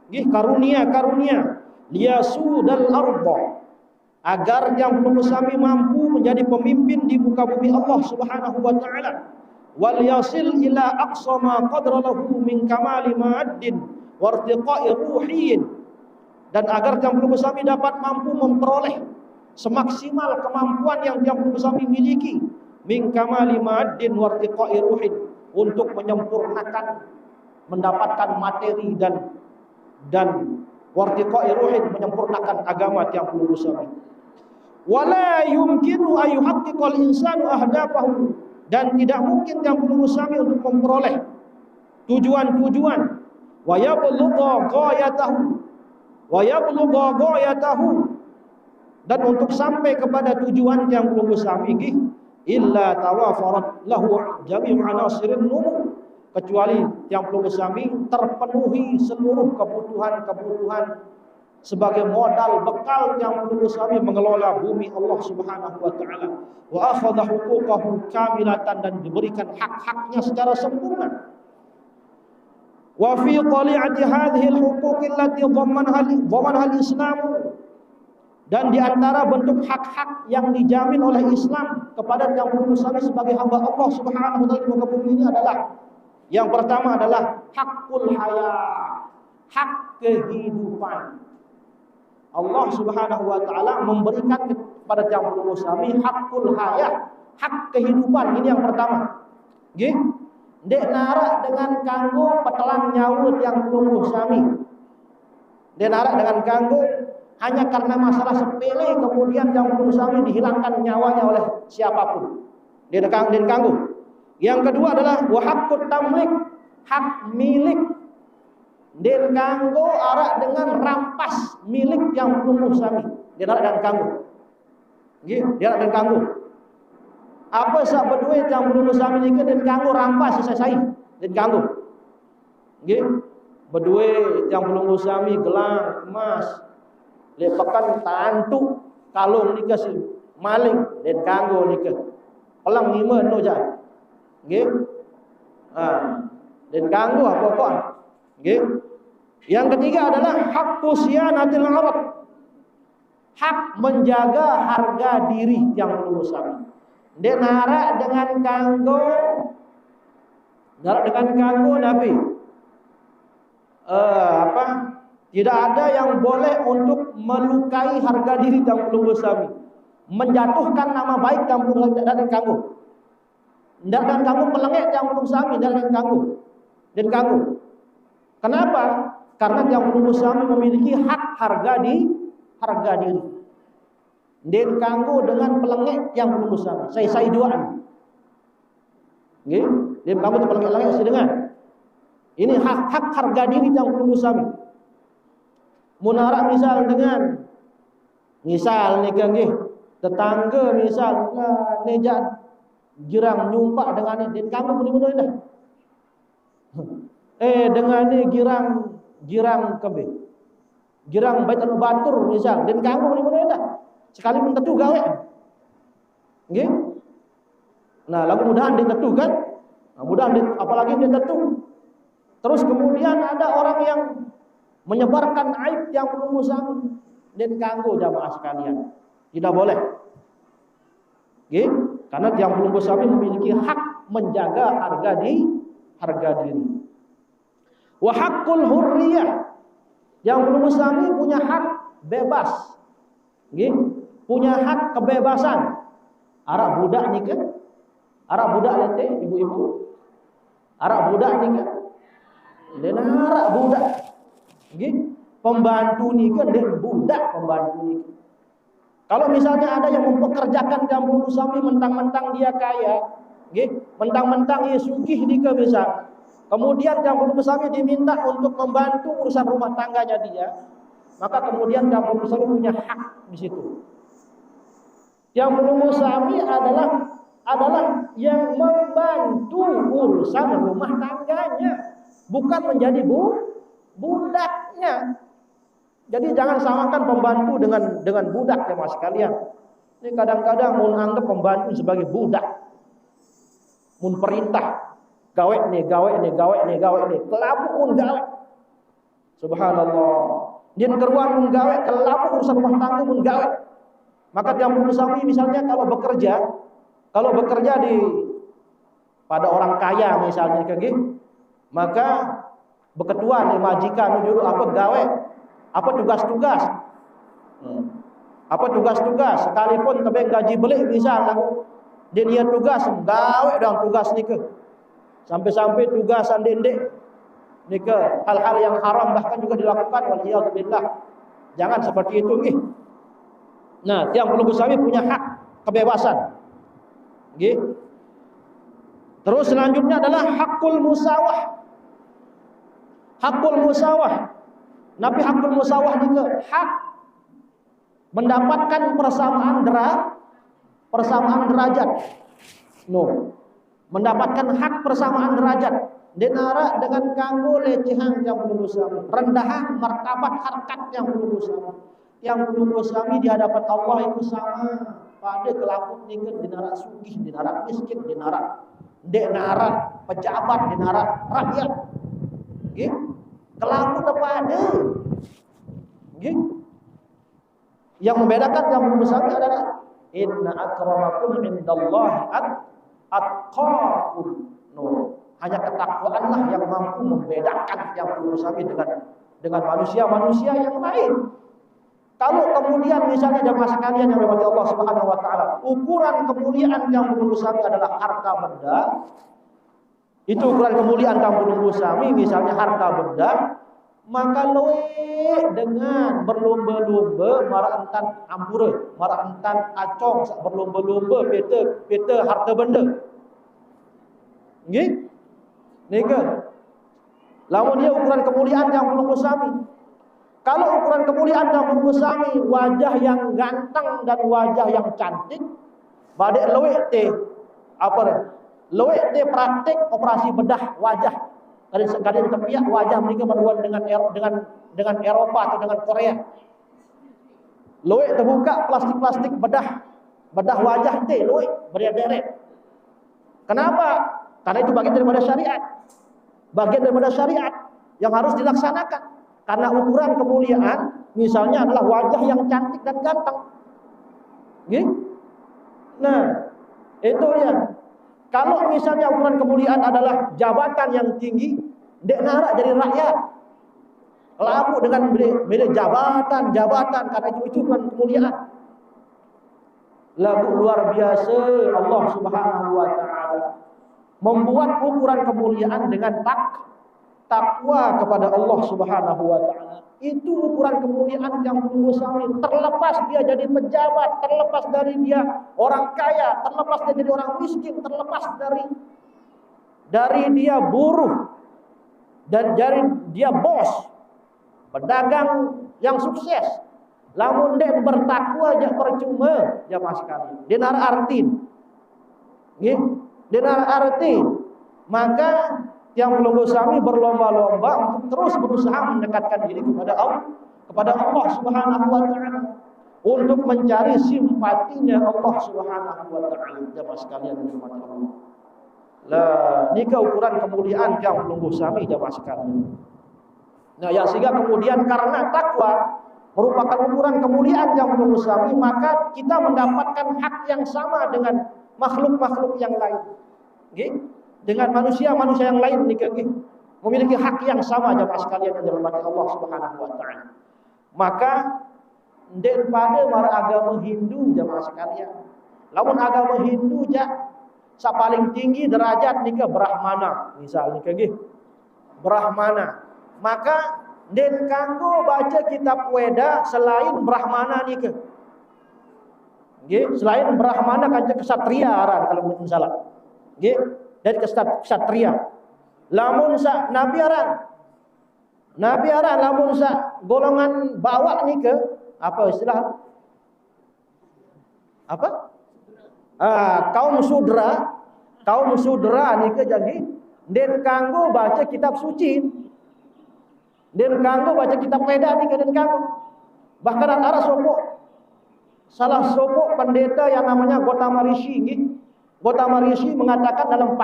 karunia liyasudal arda, agar Yang Maha Besar mampu menjadi pemimpin di muka bumi Allah Subhanahu wa taala. Wal yasil ila aqsa ma qadra lahu min kamali ma'addin wartiqa'i ruhiyin, dan agar Yang Maha Besar dapat mampu memperoleh semaksimal kemampuan yang Yang Maha Besar miliki, min kamali ma'addin wartiqa'i ruhin, untuk menyempurnakan, mendapatkan materi dan wartiqa'i ruhin, menyempurnakan agama Yang Maha Besar. Wala yumkinu ayuhaqqiqal insanu ahdafahu, dan tidak mungkin Yang Maha Besar untuk memperoleh tujuan-tujuan, wa yablugha ghayatahu, dan untuk sampai kepada tujuan Yang Maha Besar illa tawafarat lahu jami'u anasirin numu, kecuali Yang Maha Besar terpenuhi seluruh kebutuhan sebagai modal bekal Yang Maha Besar mengelola bumi Allah Subhanahu wa taala. Wa akhadha huquqahu kamilatan, dan diberikan hak-haknya secara sempurna. Wa fi tali'ati hadhihi al-huquq allati dhammanha al-Islam, dan di antara bentuk hak-hak yang dijamin oleh Islam kepada Yang Maha Besar sebagai hamba Allah Subhanahu wa taala di muka bumi ini adalah, yang pertama adalah hakul haya, hak kehidupan. Allah Subhanahu wa taala memberikan kepada Yang Maha Besar hakul haya, hak kehidupan. Ini yang pertama. Nggih. Ndek narak dengan kanggo petelan nyawa Yang Maha Besar. Ndek narak dengan kanggo hanya karena masalah sepele kemudian Yang Maha Besar dihilangkan nyawanya oleh siapapun. Ndek kanggo. Yang kedua adalah wa haqqut tamlik, hak milik. Den kanggo arak dengan rampas milik Yang Maha Besar. Den arak dan kanggo. Nggih, den arak dan kanggo. Apa sak beduit Yang Maha Besar niki den kanggo rampas sesai, den kanggo. Nggih. Beduit Yang Maha Besar gelang emas, lepekan tantu kalung nika si maling den kanggo nika. Pelang 5 no jan. Nggih. Den kanggo apa kok? Nggih. Yang ketiga adalah haqqu siyanatil arad, hak menjaga harga diri Yang Maha Besar. Ndek narak dengan kanggo Nabi. Tidak ada yang boleh untuk melukai harga diri Yang Maha Besar, menjatuhkan nama baik Yang Maha Besar dan kanggo. Ndak dan kamu pelengek yang belum suami, ndak dan kamu. Dan kamu. Kenapa? Karena yang belum suami memiliki hak harga diri. Dan kamu dengan pelengek yang belum suami. Saya duaan. Nggih, dan kamu tu pelengek sedengan. Ini hak harga diri yang belum suami. Munarak misal dengan misal ni kan nggih, tetangga misal ni girang nyumpak dengan ni, dan kamu benar-benar dah. Dengan ni girang kebe. Girang Baitul Batur misal, dan kamu benar-benar dah. Sekali pun tentu gawe. Nggih. Nah, lagu mudahan dia tentu kan? Nah, mudahan dia, apalagi dia tentu. Terus kemudian ada orang yang menyebarkan aib yang belum suami, dan ganggu jamaah sekalian. Tidak boleh. Nggih, karena yang belum suami memiliki hak menjaga harga diri. Wa haqqul hurriyah. Yang belum suami punya hak bebas. Nggih, punya hak kebebasan. Arak budak ni kan? Arak budak lete ibu-ibu. Arak budak ni kan? Dan arak budak. Nggih, pembantu ni kan dan budak pembantu ni. Kalau misalnya ada yang mempekerjakan jambul suami mentang-mentang dia kaya, nggih, mentang-mentang dia sugih ni ke misal. Kemudian jambul suami diminta untuk membantu urusan rumah tangganya dia, maka kemudian jambul suami punya hak di situ. Jambul suami adalah yang membantu urusan rumah tangganya, bukan menjadi budaknya. Jadi jangan samakan pembantu dengan budak ya mas sekalian. Ini kadang-kadang mau anggap pembantu sebagai budak. Mun perintah gawe nih, kelabu pun gawe. Subhanallah. Dia keruan pun gawe, kelabu urusan rumah tangga pun gawe. Maka yang suami misalnya kalau bekerja pada orang kaya misalnya kayak gitu, maka beketuan nih majikan nyuruh apa gawe, apa tugas-tugas, sekalipun tapi gaji beli misal dia tugas gawe dan tugas ni ke, sampai tugasan dendek ni ke hal-hal yang haram bahkan juga dilakukan, waliyadzubillah. Jangan seperti itu nggih. Nah, yang belum suami punya hak kebebasan nggih. Terus selanjutnya adalah hakul musawah. Hakul musawah. Nabi hakul musawah itu hak mendapatkan persamaan derajat. Mendapatkan hak persamaan derajat. Denara dengan kanggo lecehan yang belum suami. Rendahan martabat harkat yang belum suami. Yang belum suami di hadapan Allah itu sama pada kelaput nikah denara sugih, denara miskin, denara pejabat, denara rakyat. Nggih. Kelaput apa ada? Nggih. Yang membedakan yang belum suami adalah inna akramakum indallahi atqakum. Hanya ketakwaanlah yang mampu membedakan yang belum suami dengan manusia-manusia yang lain. Kalau kemudian misalnya jemaah sekalian yang dirahmati Allah Subhanahu wa taala, ukuran kemuliaan yang belum suami adalah harta benda. Itu ukuran kemuliaan yang belum suami misalnya harta benda, maka loe dengan berlomba-lomba marantan ampura, marantan acong, berlomba-lomba peta harta benda. Nggih? Nika. Lamun dia ukuran kemuliaan yang belum suami. Kalau ukuran kemuliaan yang belum suami, wajah yang ganteng dan wajah yang cantik, badek loe teh loe teh praktek operasi bedah wajah. Kadang tepiak wajah mereka berhubungan dengan Eropa atau dengan Korea. Loe terbuka plastik bedah wajah teh loe beret-beret. Kenapa? Karena itu bagian daripada syariat. Bagian daripada syariat yang harus dilaksanakan. Karena ukuran kemuliaan misalnya adalah wajah yang cantik dan ganteng. Nggih? Nah, itu dia. Kalau misalnya ukuran kemuliaan adalah jabatan yang tinggi, dek narak jadi rakyat. Lalu dengan beli jabatan karena itu ukuran kemuliaan. Lagu luar biasa Allah Subhanahu wa taala. membuat ukuran kemuliaan dengan takwa kepada Allah Subhanahu wa taala. Itu ukuran kemuliaan yang menunggu sami. Terlepas dia jadi pejabat, terlepas dari dia orang kaya, terlepas dia jadi orang miskin, terlepas dari dia buruh dan dari dia bos, pedagang yang sukses. Lamun dia bertakwa aja percuma jamaah sekalian. Dinar artin. Nggih, dinar artin. Maka yang menunggu sami berlomba-lomba untuk terus berusaha mendekatkan diri kepada Allah Subhanahu wa taala, untuk mencari simpatinya Allah Subhanahu wa taala. Jamaah sekalian yang dirahmati Allah. Lah, ini ukuran kemuliaan yang menunggu sami jamaah sekalian. Nah, yang sehingga kemudian karena takwa merupakan ukuran kemuliaan yang menunggu sami, maka kita mendapatkan hak yang sama dengan makhluk-makhluk yang lain. Nggih? Dengan manusia-manusia yang lain memiliki hak yang sama jamaah sekalian yang dirahmati Allah Subhanahu wa taala. Maka daripada mara agama Hindu jamaah sekalian. Lamun agama Hindu sa paling tinggi derajat Brahmana, misalnya Brahmana. Maka den kanggo baca kitab Weda selain Brahmana nggih. Selain Brahmana kanca kesatria aran kalau mungkin salah. Nggih. Dari kesatria. Lamun sa nabi aran lamun sa golongan bawah apa istilah? Apa? Kaum sudra jadi den kanggo baca kitab suci. Den kanggo baca kitab Weda den kanggo. Bahkan antara salah sopo pendeta yang namanya Gotama Rishi nggih. Gotama Rishi mengatakan dalam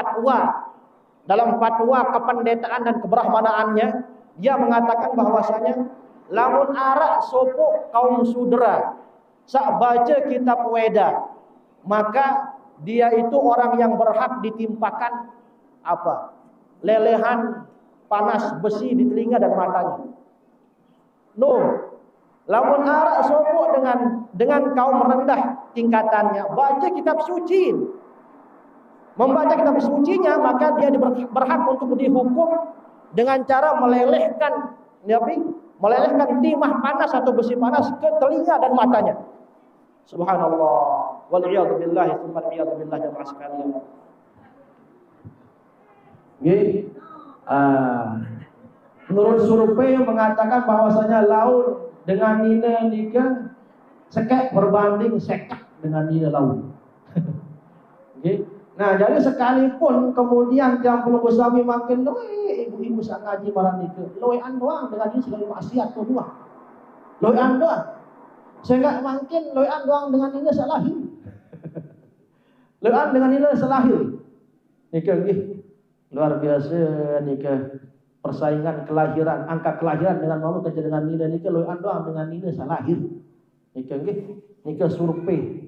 fatwa kependetaan dan kebrahmanaannya, dia mengatakan bahwasanya lamun arak sopo kaum sudra sak baca kitab Weda, maka dia itu orang yang berhak ditimpakan lelehan panas besi di telinga dan matanya. Lamun arak sopo dengan kaum rendah tingkatannya, baca kitab suci. Membaca kitab sucinya, maka dia berhak untuk dihukum dengan cara melelehkan timah panas atau besi panas ke telinga dan matanya. Subhanallah. Wal iyadu billahi tsumma al iyadu billah jamaah sekalian. Menurut survei mengatakan bahwasanya laut dengan nina nikah sekek berbanding sekak dengan nina laut. Nah, jadi sekalipun kemudian yang belum bersami makin ibu-ibu sak ngaji marang niku, loean doang dengan ini segala maksiat doang. Loean doang. Sehingga makin loean doang dengan ini salahir. Loean dengan ini salahir. Nikah nggih luar biasa nikah persaingan kelahiran, angka kelahiran dengan mama kerja dengan nina nikah loean doang dengan ini salahir. Nikah nggih nikah survei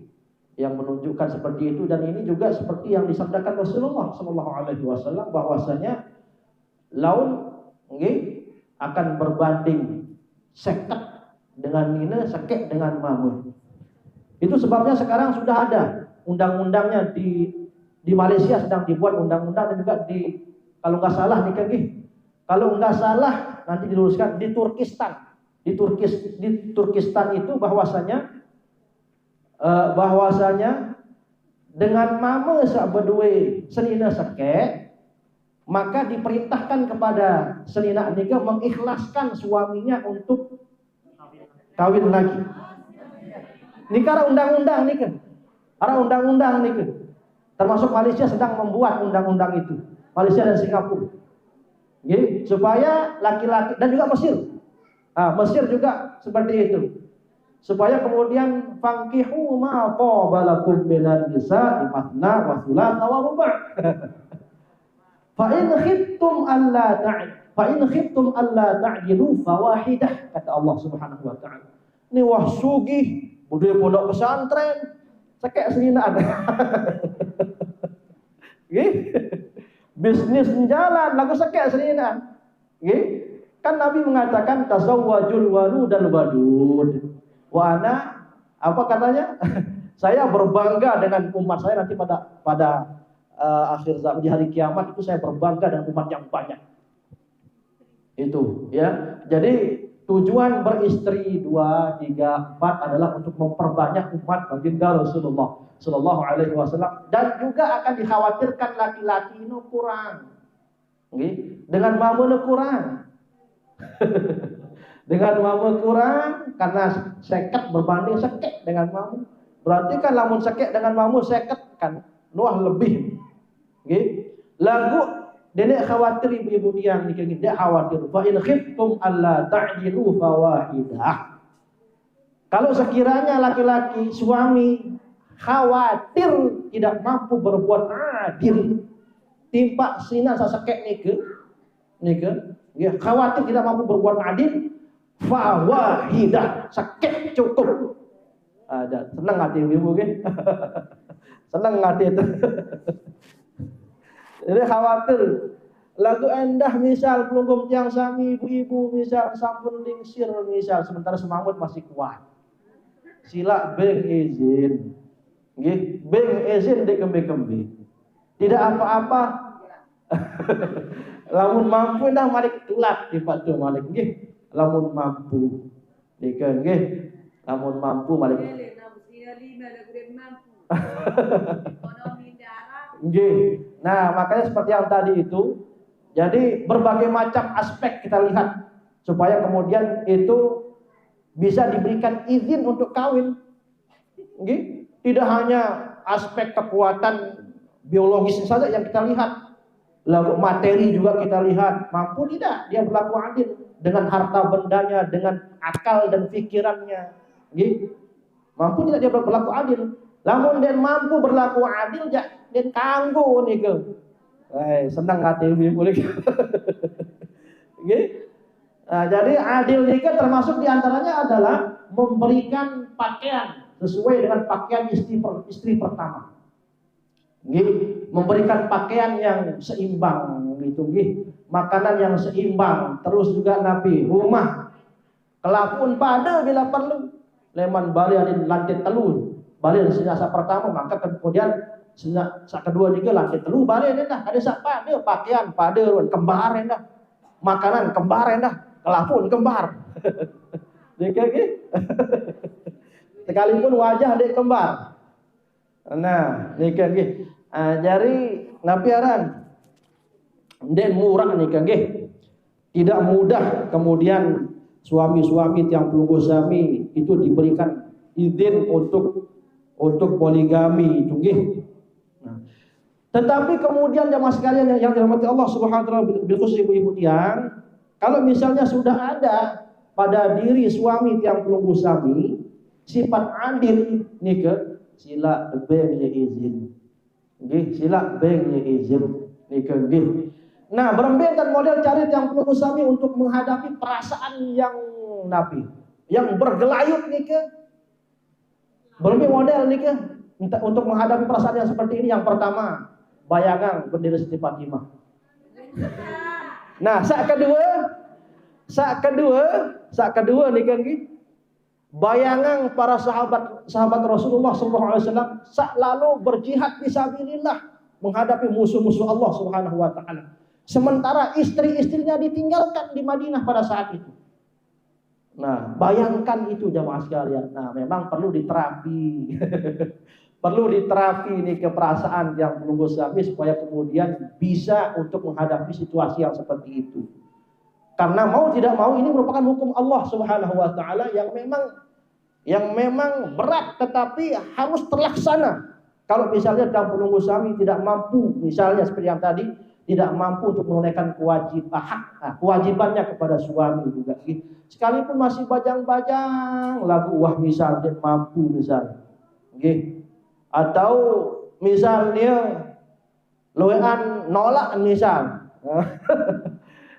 yang menunjukkan seperti itu, dan ini juga seperti yang disabdakan Rasulullah SAW bahwasanya laun akan berbanding sekak dengan nina, sekek dengan mama. Itu sebabnya sekarang sudah ada undang-undangnya di Malaysia, sedang dibuat undang-undang, dan juga kalau nggak salah kalau nggak salah nanti diluruskan di Turkistan. Di Turkistan itu bahwasanya dengan mama sak berdua senina sekek, maka diperintahkan kepada senina nikah mengikhlaskan suaminya untuk kawin lagi. Nikah undang-undang nikah. Termasuk Malaysia sedang membuat undang-undang itu. Malaysia dan Singapura. Supaya laki-laki, dan juga Mesir. Mesir juga seperti itu. Supaya kemudian fankihu ma qabalakum minan nisa'i mathna wa thulatha wa ruba'. Fa in khiftum alla ta'dilu fawahidah, kata Allah Subhanahu wa taala. Ini wah sugih budaya pondok pesantren sekek senina ada. Bisnis jalan lagu sekek senina. Kan Nabi mengatakan tazawwajul waludal wadud. Wa ana apa katanya? Saya berbangga dengan umat saya nanti pada akhir zaman di hari kiamat itu saya berbangga dengan umat yang banyak. Itu ya. Jadi tujuan beristri 2, 3, 4 adalah untuk memperbanyak umat baginda Rasulullah Sallallahu Alaihi Wasallam, dan juga akan dikhawatirkan laki-laki ini kurang. Dengan mama kurang. Dengan mama kurang karena seket berbanding seket dengan mama. Berarti kan lamun seket dengan mama seket kan luah lebih. Lagu Nenek khawatir ibu-ibu yang nikah, dia khawatir. Fa in khiftum alla ta'dilu fawahidah. Kalau sekiranya laki-laki suami khawatir tidak mampu berbuat adil, timpa sina sasakek nikah, ya khawatir tidak mampu berbuat adil, fawahidah, sakit cukup. Ada senang hati ibu kan? Senang hati itu. Jadi khawatir lagu endah misal pelungkum tiang sami ibu-ibu misal sampun lingsir misal sementara semanggut masih kuat. Sila beng izin. Nggih, beng izin di kembe-kembe. Tidak apa-apa. Lamun mampu dah malik tulak di patu malik nggih. Lamun mampu. Nggih. Lamun mampu malik. Nggih. Nah, makanya seperti yang tadi itu, jadi berbagai macam aspek kita lihat supaya kemudian itu bisa diberikan izin untuk kawin. Nggih. Tidak hanya aspek kekuatan biologis saja yang kita lihat, lalu materi juga kita lihat, mampu tidak dia berlaku adil dengan harta bendanya, dengan akal dan pikirannya. Nggih. Mampu tidak dia berlaku adil. Lamun dia mampu berlaku adil, dia kanggo niku. Senang hati ibu boleh. Nah, jadi adil nikah termasuk diantaranya adalah memberikan pakaian sesuai dengan pakaian istri pertama. Memberikan pakaian yang seimbang gitu, makanan yang seimbang, terus juga Nabi rumah kelapun pada bila perlu leman balian lantai telur balian senasa pertama, maka kemudian senasa kedua juga lantai telur balian dah ada siapa dia pakaian pada kembar dah, makanan kembar dah, kelapun kembar. Sekalipun wajah adik kembar. Nah, nikah nggih. Jadi Nabi aran den murah nikah nggih. Tidak mudah kemudian suami-suami yang pelunggu suami itu diberikan izin untuk poligami itu nggih. Nah, tetapi kemudian jamaah sekalian yang dirahmati Allah Subhanahu wa taala, bil khusus ibu-ibu tiang, kalau misalnya sudah ada pada diri suami yang pelunggu suami sifat adil nikah, sila beng ya izin. Nggih, sila beng ya izin nikah nggih. Nah, berembetan model cari yang pelunggu suami untuk menghadapi perasaan yang Nabi, yang bergelayut nikah. Berembe model nikah untuk menghadapi perasaan yang seperti ini. Yang pertama, bayangan bendera Siti Fatimah. Nah, saat kedua nikah nggih. Bayangan para sahabat Rasulullah SAW selalu berjihad fisabilillah menghadapi musuh-musuh Allah Subhanahu wa taala. Sementara istri-istrinya ditinggalkan di Madinah pada saat itu. Nah, bayangkan itu jamaah sekalian. Nah, memang perlu diterapi. Perlu diterapi nih keperasaan yang menunggu suami supaya kemudian bisa untuk menghadapi situasi yang seperti itu. Karena mau tidak mau ini merupakan hukum Allah Subhanahu wa taala yang memang berat tetapi harus terlaksana. Kalau misalnya dalam penunggu suami tidak mampu, misalnya seperti yang tadi, tidak mampu untuk menunaikan kewajibannya kepada suami juga. Sekalipun masih bajang-bajang lagu misal dia mampu misalnya. Atau misalnya loean nolak misal.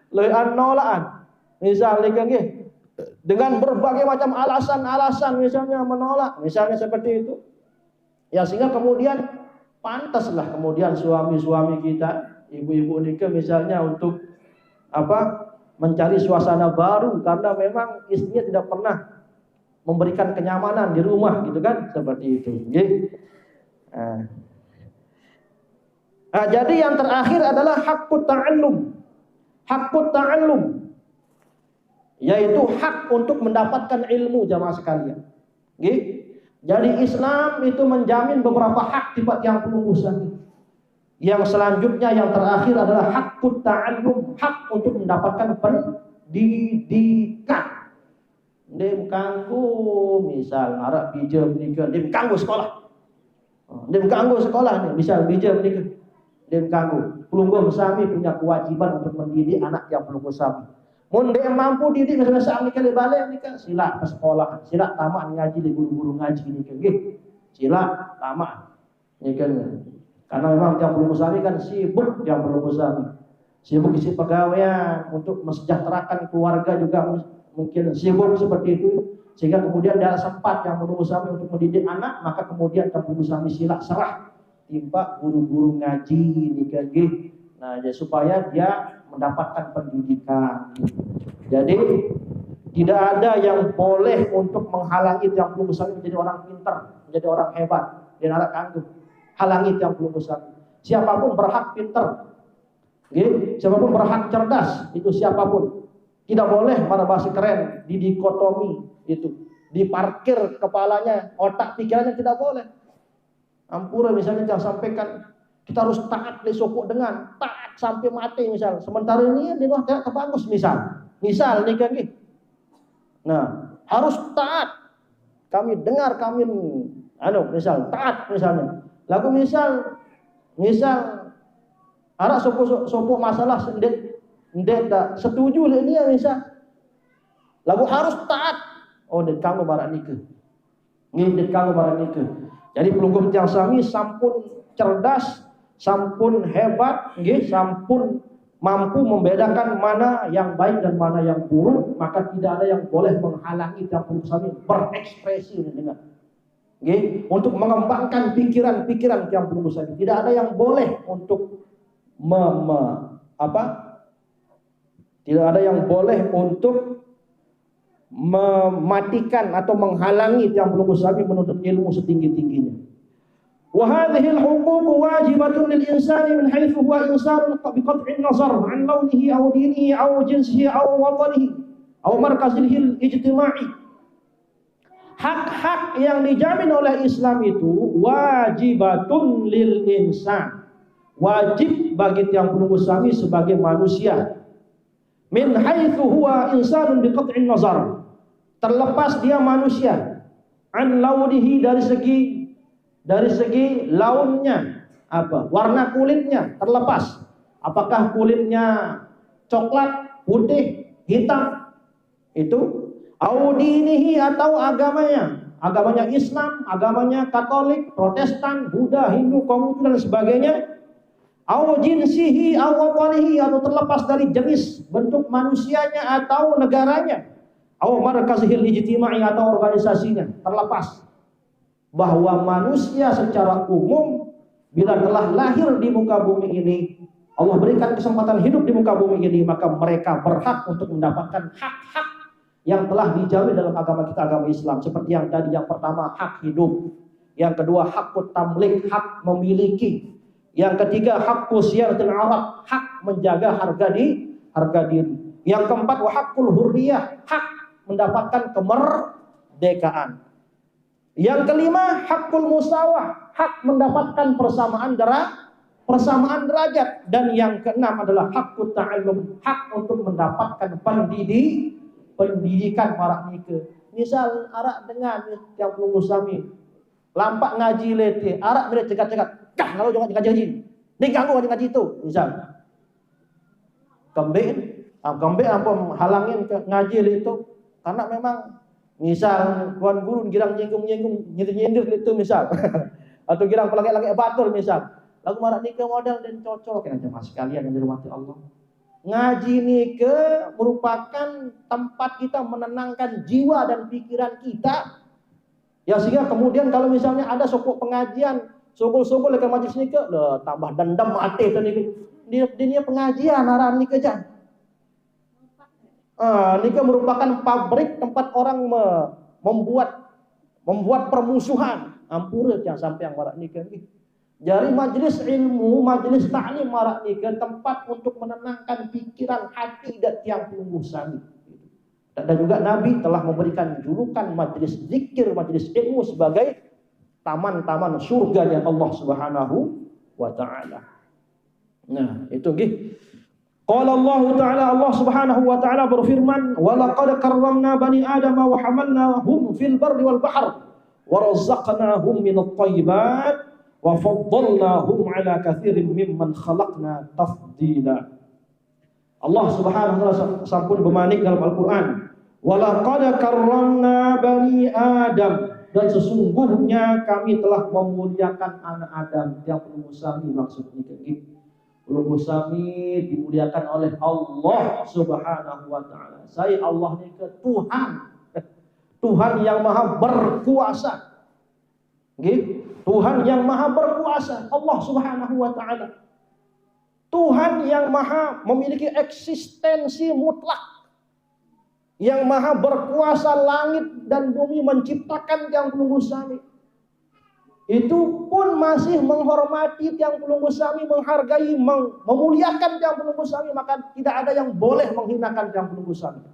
Loean nolakan misalnya dengan berbagai macam alasan misalnya menolak, misalnya seperti itu. Ya sehingga kemudian pantaslah kemudian suami-suami kita, ibu-ibu nikah misalnya untuk mencari suasana baru karena memang istrinya tidak pernah memberikan kenyamanan di rumah gitu kan, seperti itu. Jadi yang terakhir adalah hakut ta'allum. Hakut ta'allum, yaitu hak untuk mendapatkan ilmu, jamaah sekalian. Jadi Islam itu menjamin beberapa hak tiap yang perlu usaha. Yang selanjutnya yang terakhir adalah hakut ta'allum, hak untuk mendapatkan pendidikan. Dem kanggo misal arek bija menika dem kanggo sekolah. Dem kanggo sekolah nih, misal bija menika. Dem kanggo. Pelungguh sami punya kewajiban untuk mendidik anak yang pelungguh sami. Mun dia mampu didik misalnya sami kali balik nika sila ke sekolah, sila tamat ngaji di guru-guru ngaji nika nggih. Sila tamat. Nika. Karena memang yang pelungguh sami kan sibuk yang pelungguh sami. Sibuk isi pegawaian untuk mensejahterakan keluarga juga mungkin sibuk seperti itu. Sehingga kemudian dia sempat yang pelungguh sami untuk mendidik anak, maka kemudian yang pelungguh sami sila serah timpa guru-guru ngaji nika nggih. Nah, ya, supaya dia mendapatkan pendidikan. Jadi tidak ada yang boleh untuk menghalangi yang pelungguh sami menjadi orang pintar, menjadi orang hebat, dan anak kanggo. Halangi yang pelungguh sami. Siapapun berhak pintar. Siapapun berhak cerdas, itu siapapun. Tidak boleh pada bahasa keren didikotomi itu. Diparkir kepalanya, otak pikirannya tidak boleh. Ampura misalnya jangan sampaikan kita harus taat disokok dengan taat sampai mati misal. Sementara ini di luar tidak kebagus misal nih kan gitu. Nah, harus taat. Kami dengar kami misal taat misalnya. Lagu misal arak sopo masalah ndet tak setuju ini ya misal. Lagu harus taat. Oh, ndet kamu barak nikah. Ndet kamu barak nikah. Jadi pelungguh yang sami sampun cerdas, sampun hebat, sampun mampu membedakan mana yang baik dan mana yang buruk, maka tidak ada yang boleh menghalangi yang pelungguh sami berekspresi dengan untuk mengembangkan pikiran-pikiran yang pelungguh sami. Tidak ada yang boleh untuk tidak ada yang boleh untuk mematikan atau menghalangi yang pelungguh sami menuntut ilmu setinggi-tingginya. Wa hadhihi al-huquq wajibatun lil insani min haythu huwa insan bi qat'i an-nazar 'an lawnihi aw dinihi aw jinsihi aw watanihi aw markazihi al-ijtima'i. Hak-hak yang dijamin oleh Islam itu wajibatun lil insan. Wajib bagi yang pelungguh sami sebagai manusia. Min haitsu huwa insanun bi qat'in nazar. Terlepas dia manusia. An launihi dari segi launnya, warna kulitnya terlepas. Apakah kulitnya coklat, putih, hitam? Itu audinihi atau agamanya Islam, agamanya Katolik, Protestan, Buddha, Hindu, Konghucu dan sebagainya. Au jinsihi au watanihi, atau terlepas dari jenis bentuk manusianya atau negaranya. Au markazihil ijtima'i atau organisasinya, terlepas. Bahwa manusia secara umum bila telah lahir di muka bumi ini, Allah berikan kesempatan hidup di muka bumi ini, maka mereka berhak untuk mendapatkan hak-hak yang telah dijamin dalam agama kita, agama Islam. Seperti yang tadi, yang pertama hak hidup, yang kedua hakut tamlik, hak memiliki, yang ketiga hakul siyaratil arab, hak menjaga harga diri, yang keempat wa hakul hurriyah, hak mendapatkan kemerdekaan, yang kelima hakul musawah, hak mendapatkan persamaan derajat, dan yang keenam adalah hakut ta'allum, hak untuk mendapatkan pendidikan para nikah. Misal arak dengan yang pelungguh sami lampak ngaji lete, arak bila cegat-cegat, kah kalau jangan ngaji ni ganggu ngaji itu misal. Kembali apa halangin ke ngaji itu karena memang misal tuan guru girang nyinggung nyindir itu misal. Atau girang pelagak-lagak batur misal. Lagu marak nikah model dan cocok kan jemaah sekalian yang dirahmati Allah. Ngaji nikah merupakan tempat kita menenangkan jiwa dan pikiran kita. Ya, sehingga kemudian kalau misalnya ada sokok pengajian, sokol-sokol lekan majlis nikah, tambah dendam mati tadi. Dia pengajian arahan nikah jan. Nikah merupakan pabrik tempat orang membuat permusuhan. Ampura jangan sampai yang marak nikah ini. Dari majelis ilmu, majelis ta'lim marak ni ke tempat untuk menenangkan pikiran, hati dan tiang pelungguh sami. Dan juga Nabi telah memberikan julukan majelis zikir, majelis ilmu sebagai taman-taman surganya Allah Subhanahu wa taala. Nah, itu nggih. Qala Allah taala, Allah Subhanahu wa taala berfirman, "Wa laqad karramna bani Adam wa hamalnahum fil barri wal bahr wa razaqnahum minat thayyibat wa faddalnahum ala katsirin mimman khalaqna tafdila." Allah Subhanahu wa taala sampun bemanik dalam Al-Qur'an, "Wa laqad karramna bani Adam," dan sesungguhnya kami telah memuliakan anak Adam. Yang perlu sami maksudnya gitu. Ulul sami dimuliakan oleh Allah Subhanahu wa taala. Saya Allah ni ke Tuhan. Tuhan yang maha berkuasa. Nggih, Tuhan yang maha berkuasa, Allah Subhanahu wa taala. Tuhan yang maha memiliki eksistensi mutlak. Yang maha berkuasa langit dan bumi, menciptakan yang pelunggu sami. Itu pun masih menghormati tiang pelunggu sami, menghargai, memuliakan tiang pelunggu sami, maka tidak ada yang boleh menghinakan tiang pelunggu sami.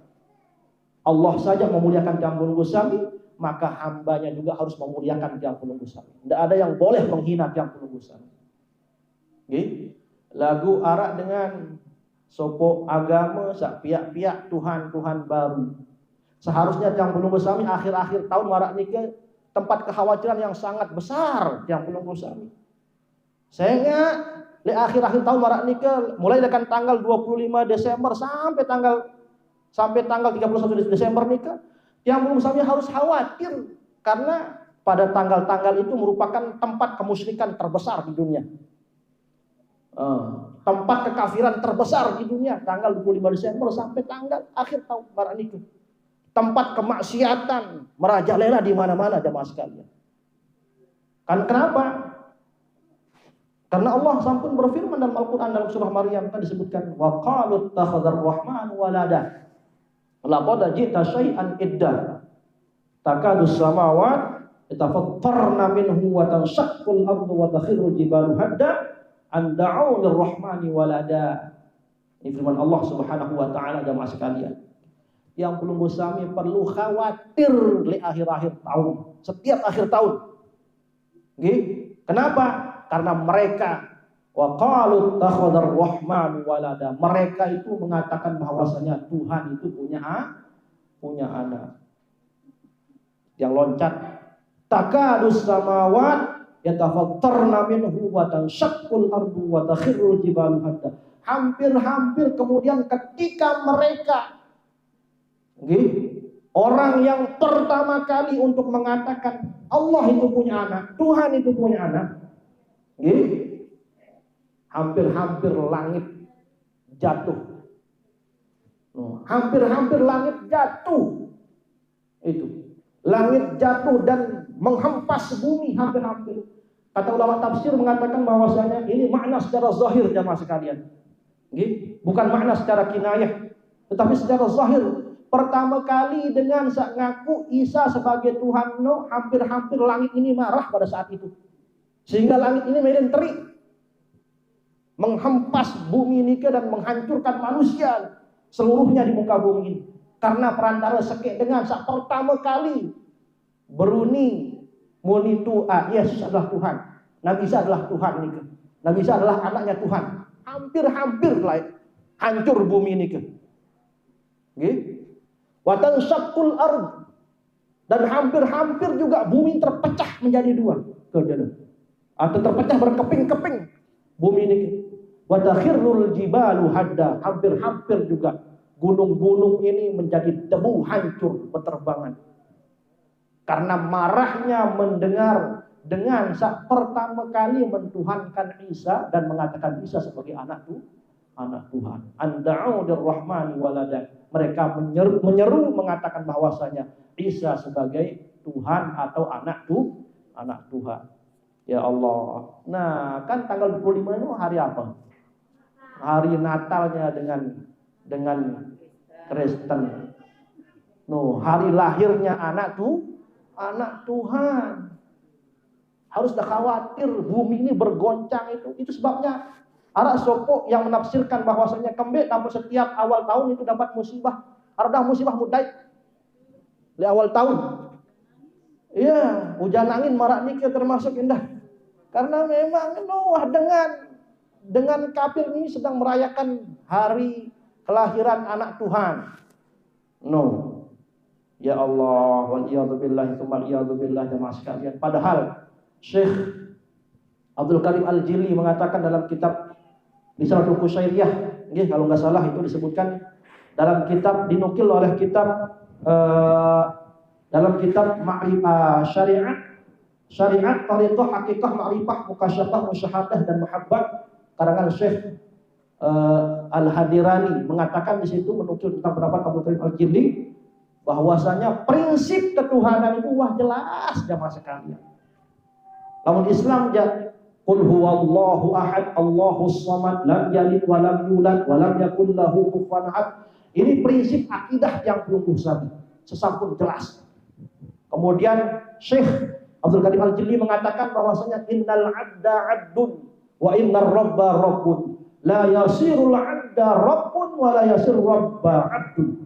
Allah saja memuliakan tiang pelunggu sami, maka hambanya juga harus memuliakan tiang pelunggu sami. Tidak ada yang boleh menghina tiang pelunggu sami. Okay? Lagu arak dengan sopo agama sak piak-piak Tuhan baru. Seharusnya tiang pelunggu sami akhir-akhir tahun marak nikah tempat kekhawatiran yang sangat besar yang pelunggu sami. Sehingga di akhir-akhir tahun marak nikah mulai dari tanggal 25 Desember sampai tanggal 31 Desember nikah, yang pelunggu sami harus khawatir karena pada tanggal-tanggal itu merupakan tempat kemusyrikan terbesar di dunia. Tempat kekafiran terbesar di dunia, tanggal 25 Desember sampai tanggal akhir tahun marak nikah. Tempat kemaksiatan merajalela di mana-mana jemaah sekalian. Kan kenapa? Karena Allah sampun berfirman dalam Al-Qur'an dalam surah Maryam kan disebutkan wa qalu takhadzar rahman walada. Laqad ji'ta syai'an idda. Takadus samawat yatafattarna minhu wa tanshaqqul ardu wa takhirru jibalu hadda an da'u lirrahmani walada. Ini firman Allah Subhanahu wa taala jemaah sekalian. Yang pelunggu sami perlu khawatir di akhir-akhir tahun, setiap akhir tahun. Nggih. Kenapa? Karena mereka wa qalu takhadzar rahman walada. Mereka itu mengatakan bahwasanya Tuhan itu punya anak. Yang loncat takadus samawat yatafattarna minhu wa tanshaqqul ardu wa takhirru jibalu hadda. Hampir-hampir kemudian ketika mereka orang yang pertama kali untuk mengatakan Allah itu punya anak, Tuhan itu punya anak, hampir-hampir langit jatuh. Hampir-hampir langit jatuh. Itu. Langit jatuh dan menghempas bumi hampir-hampir. Kata ulama tafsir mengatakan bahwasanya ini makna secara zahir jemaah sekalian. Bukan makna secara kinayah, tetapi secara zahir. Pertama kali dengan ngaku Isa sebagai Tuhan, hampir-hampir langit ini marah pada saat itu. Sehingga langit ini medan terik. Menghempas bumi ini dan menghancurkan manusia seluruhnya di muka bumi ini. Karena perantara sekek dengan saat pertama kali beruni munitu Yesus adalah Tuhan. Nabi Isa adalah Tuhan ini. Nabi Isa adalah anaknya Tuhan. Hampir-hampir hancur bumi ini. Wa tanshaqqul ard, dan hampir-hampir juga bumi terpecah menjadi dua, atau terpecah berkeping-keping bumi ini. Wa takhirrul jibalu hadda, hampir-hampir juga gunung-gunung ini menjadi debu hancur berterbangan. Karena marahnya mendengar dengan saat pertama kali mentuhankan Isa dan mengatakan Isa sebagai anak Tuhan. Anda'u lirrahmani walada. Mereka menyeru mengatakan bahwasanya Isa sebagai Tuhan atau anak Tuhan. Ya Allah. Nah, kan tanggal 25 itu hari apa? Hari Natalnya dengan Kristen. Hari lahirnya anak Tuhan. harus dah khawatir bumi ini bergoncang itu. Itu sebabnya ada sopok yang menafsirkan bahwasanya kembali tanpa setiap awal tahun itu dapat musibah. Ada musibah mudai di awal tahun. Iya, hujan angin marak nikah termasuk indah. Karena memang Noah dengan kafir ini sedang merayakan hari kelahiran anak Tuhan. No. Ya Allah, wal iyadu billahi tsumma iyadu billahi jamaah sekalian. Padahal Syekh Abdul Karim Al-Jili mengatakan dalam kitab Risalatul Qusairiyah, kalau nggak salah itu disebutkan dalam kitab, dinukil oleh kitab dalam kitab Ma'rifah Syariat Tariqah Hakikah Ma'rifah Mukasyafah Musyahadah dan Muhabbat karangan Syekh Al-Hadirani mengatakan di situ, menukil tentang pendapat Abdul Karim Al-Jili, bahwasanya prinsip ketuhanan itu jelas jamaah sekalian. Namun Islam qul huwallahu ahad Allahus samad lam yalid wa lam yulad wa lam yakul lahu kufuwan ahad. Ini prinsip akidah yang belum usah sesampun jelas. Kemudian Syekh Abdul Karim Al-Jili mengatakan bahwasanya innal 'abda 'abdun wa innar rabba rabbun la yasirul 'abda rabbun wa la yasir rabba 'abdun.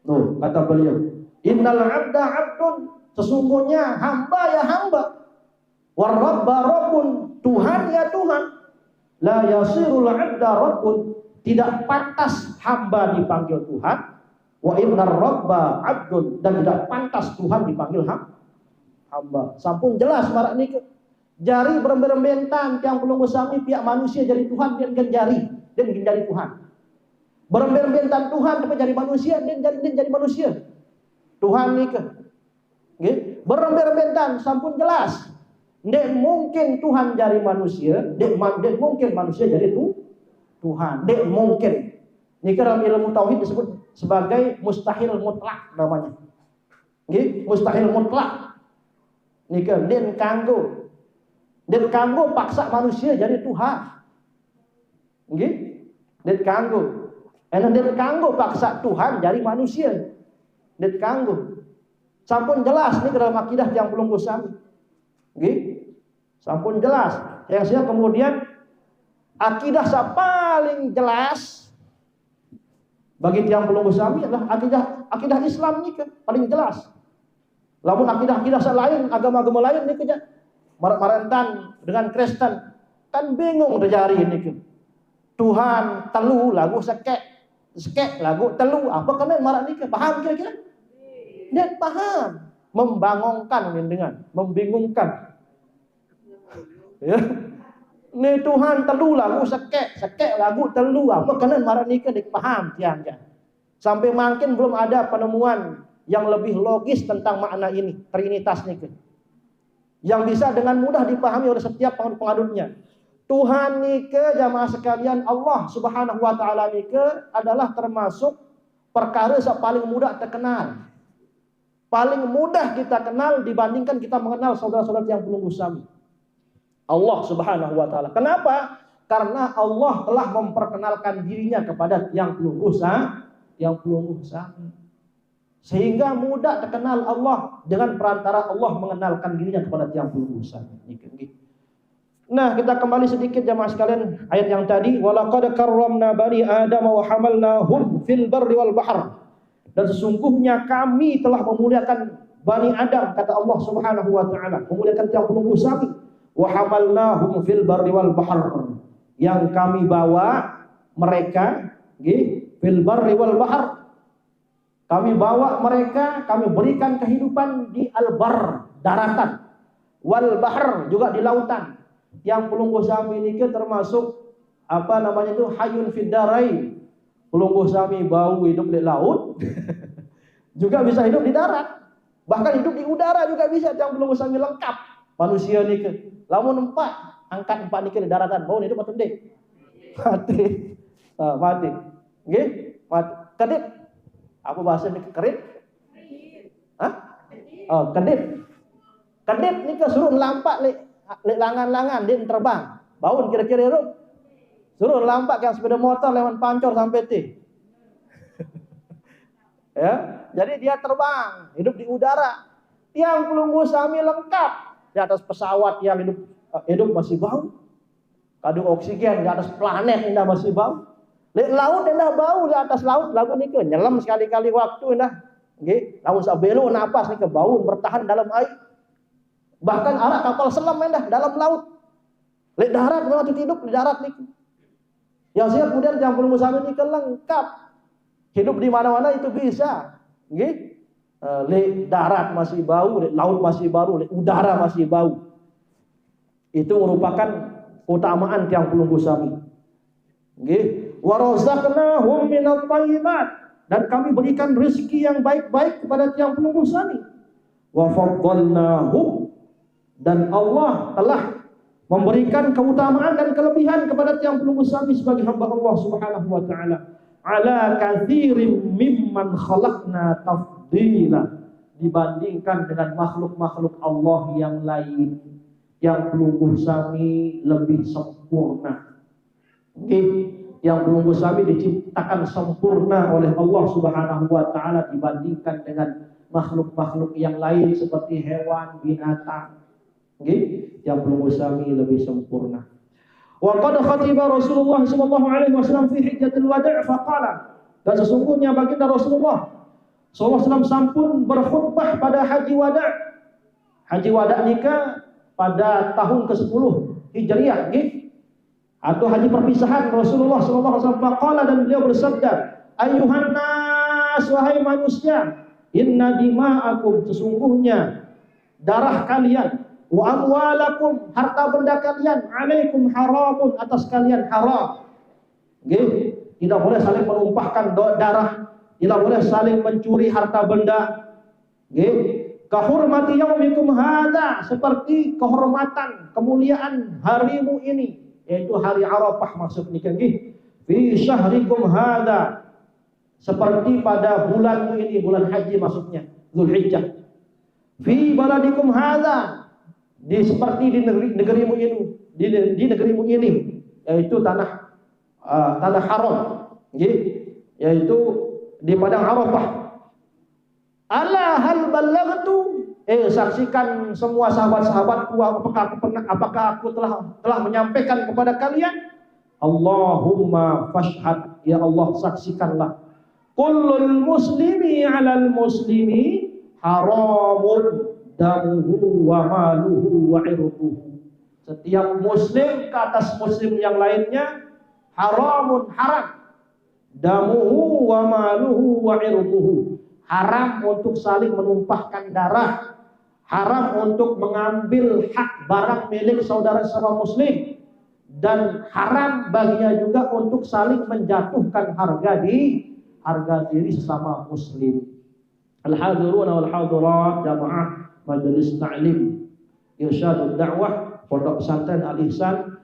Tuh, kata beliau, innal 'abda 'abdun, sesungguhnya hamba ya hamba, war rabba rabbun, Tuhan ya Tuhan, la yasirul 'abda rabbun, tidak pantas hamba dipanggil Tuhan, wa innar rabba 'abdun, dan tidak pantas Tuhan dipanggil hamba. Sampun jelas marak niku. Jari beremben-rembentan yang belum usami pihak manusia jadi Tuhan dan jadi Tuhan. Beremben-rembentan Tuhan tapi jadi manusia dan jadi manusia. Tuhan niku. Nggih, beremben-rembentan sampun jelas. Ndek mungkin Tuhan jadi manusia, ndek mungkin manusia jadi Tuhan. Ndek mungkin. Niki dalam ilmu tauhid disebut sebagai mustahil mutlak namanya. Nggih, mustahil mutlak. Niki den kanggo paksa manusia jadi Tuhan. Nggih? Den kanggo. Den kanggo paksa Tuhan jadi manusia. Den kanggo. Sampun jelas nih dalam akidah yang belum usami. Nggih? Sampun jelas. Yang saya kemudian akidah yang paling jelas bagi yang belum usami adalah akidah Islam nih paling jelas. Lamun akidah-akidah lain, agama-agama lain nih kerja marentan dengan Kristen kan bingung terjadi ini. Tuhan telu lagu sekek lagu telu apa kan marah nih paham kira-kira? Dia paham, membangunkan dengan membingungkan. Ya. Nih Tuhan telu lagu sekek lagu telu apa kan marah nih paham tiang. Sampai makin belum ada penemuan yang lebih logis tentang makna ini, trinitas nih. Yang bisa dengan mudah dipahami oleh setiap pengadutnya. Tuhan nike jamaah sekalian, Allah Subhanahu wa taala nike adalah termasuk perkara yang paling mudah terkenal. Paling mudah kita kenal dibandingkan kita mengenal saudara-saudara yang belum usami. Allah Subhanahu wa taala. Kenapa? Karena Allah telah memperkenalkan dirinya kepada yang belum usami. Sehingga mudah terkenal Allah dengan perantara Allah mengenalkan dirinya kepada yang belum usami. Nah, kita kembali sedikit jemaah sekalian ayat yang tadi, walaqad karramna bani adam wa hamalnahum fil barri wal bahr. Dan sesungguhnya kami telah memuliakan Bani Adam, kata Allah Subhanahu wa taala, memuliakan yang belum usami, wa hamalnahum fil barri wal bahr. Yang kami bawa mereka fil barri wal bahr. Kami bawa mereka, kami berikan kehidupan di al-bar, daratan. Wal bahr, juga di lautan. Yang belum usami ini termasuk hayun fid darain. Belum usami bau hidup di laut. Juga bisa hidup di darat. Bahkan hidup di udara juga bisa, yang belum usami lengkap. Manusia ini lamun angkat empat di daratan, bau hidup atau tidak? Mati. Mati. Nggih? Mati. Kedip. Apa bahasa ini kerit? Hah? Oh, kedip. Kedip ni suruh lampak lek langan-langan dia terbang. Baun kira-kira itu. Suruh lampak yang sepeda motor lewat pancor sampai ti. Ya, jadi dia terbang, hidup di udara. Yang belum usami lengkap. di atas pesawat yang hidup masih bau. Kandung oksigen di atas planet indah masih bau. Di laut indah bau, di atas laut lagu ni ke nyelam sekali-kali waktu indah. Nggih, lamun sabelo napas ni ke bau bertahan dalam air. Bahkan arak kapal selam indah dalam laut. Di darat waktu hidup di darat ni. Yang siap kemudian yang belum sampai ni ke lengkap. Hidup di mana-mana itu bisa. Nggih. Di darat masih bau, di laut masih bau, di udara masih bau. Itu merupakan keutamaan tiang pelunggu sami. Nggih. Wa razaqnahum minat thayyibat, dan kami berikan rezeki yang baik-baik kepada tiang pelunggu sami. Wa faddalnahum, dan Allah telah memberikan keutamaan dan kelebihan kepada tiang pelunggu sami sebagai hamba Allah Subhanahu wa taala. Ala katsirin mimman khalaqna tafdila, dibandingkan dengan makhluk-makhluk Allah yang lain, yang pelunggu sami lebih sempurna. Nggih. Yang pelunggu sami diciptakan sempurna oleh Allah Subhanahu wa taala dibandingkan dengan makhluk-makhluk yang lain seperti hewan, binatang. Nggih, yang pelunggu sami lebih sempurna. Wa qad khatiba Rasulullah sallallahu alaihi wasallam fi hijjatil wada' faqala, dan sesungguhnya baginda Rasulullah sallallahu alaihi wasallam sampun berkhutbah pada haji wada'. Haji wada' nikah pada tahun ke-10 Hijriah, nggih. Atau haji perpisahan Rasulullah sallallahu alaihi wasallam faqala, dan beliau bersabda, ayyuhan nas, wahai manusia, inna dima'akum, sesungguhnya darah kalian, wa amwalakum, harta benda kalian, alaikum haramun, atas kalian haram. Nggih, tidak boleh saling menumpahkan darah, tidak boleh saling mencuri harta benda. Nggih, kahurmati yaumikum hadza, seperti kehormatan, kemuliaan harimu ini, yaitu hari Arafah maksudnya, nggih. Fi syahrikum hadza, seperti pada bulanmu ini, bulan haji maksudnya, Zulhijjah. Fi baladikum hadza, seperti di negerimu ini, di negerimu ini, yaitu tanah haram, nggih, yaitu di padang Arafah. Ala hal ballaghtu, saksikan semua sahabat-sahabatku, apakah aku telah menyampaikan kepada kalian? Allahumma fashhad, ya Allah saksikanlah. Kullul muslimi 'alal muslimi haramun damuhu wa maluhu wa irduhu. Setiap muslim ke atas muslim yang lainnya haramun, haram. Damuhu wa maluhu wa irduhu. Haram untuk saling menumpahkan darah, haram untuk mengambil hak barang milik saudara sama muslim, dan haram baginya juga untuk saling menjatuhkan harga diri sesama muslim. Al-hadiruna wal hadirat jamaah majelis ta'lim irsyadud dakwah Pondok Pesantren Al-Ihsan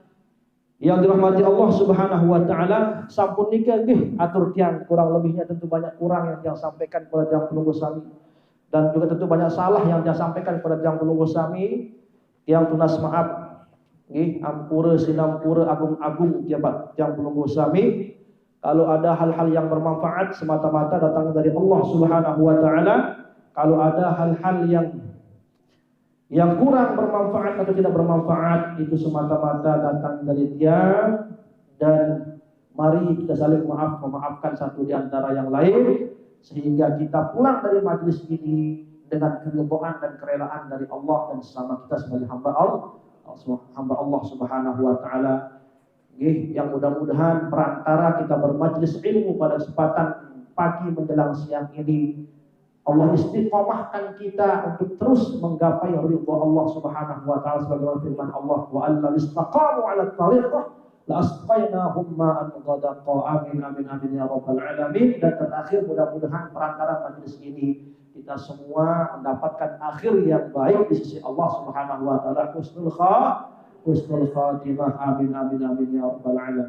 yang dirahmati Allah Subhanahu wa taala, sampun nikah nggih atur tiang, kurang lebihnya tentu banyak kurang yang sampaikan kepada tiang pelunggu sami, dan juga tentu banyak salah yang sampaikan kepada tiang pelunggu sami. Yang tunas maaf nggih, ampura sinampura agung-agung tiang pelunggu sami. Kalau ada hal-hal yang bermanfaat semata-mata datang dari Allah Subhanahu wa taala. Kalau ada hal-hal yang kurang bermanfaat atau tidak bermanfaat, itu semata-mata datang dari dia. Dan mari kita saling memaafkan satu di antara yang lain, sehingga kita pulang dari majelis ini dengan keridhaan dan kerelaan dari Allah dan sesama kita sebagai hamba Allah Subhanahu wa taala. Yang mudah-mudahan perantara kita bermajelis ilmu pada kesempatan pagi menjelang siang ini, Allah istiqomahkan kita untuk terus menggapai ridha Allah Subhanahu wa taala, sebagaimana firman Allah, wa alla istaqamu 'ala tariqah la asqainahum ma'an ghadaqa. Amin amin amin ya rabbal alamin. Dan terakhir, mudah-mudahan perantara majelis ini kita semua mendapatkan akhir yang baik di sisi Allah Subhanahu wa taala, husnul khatimah. Amin amin amin ya rabbal alamin.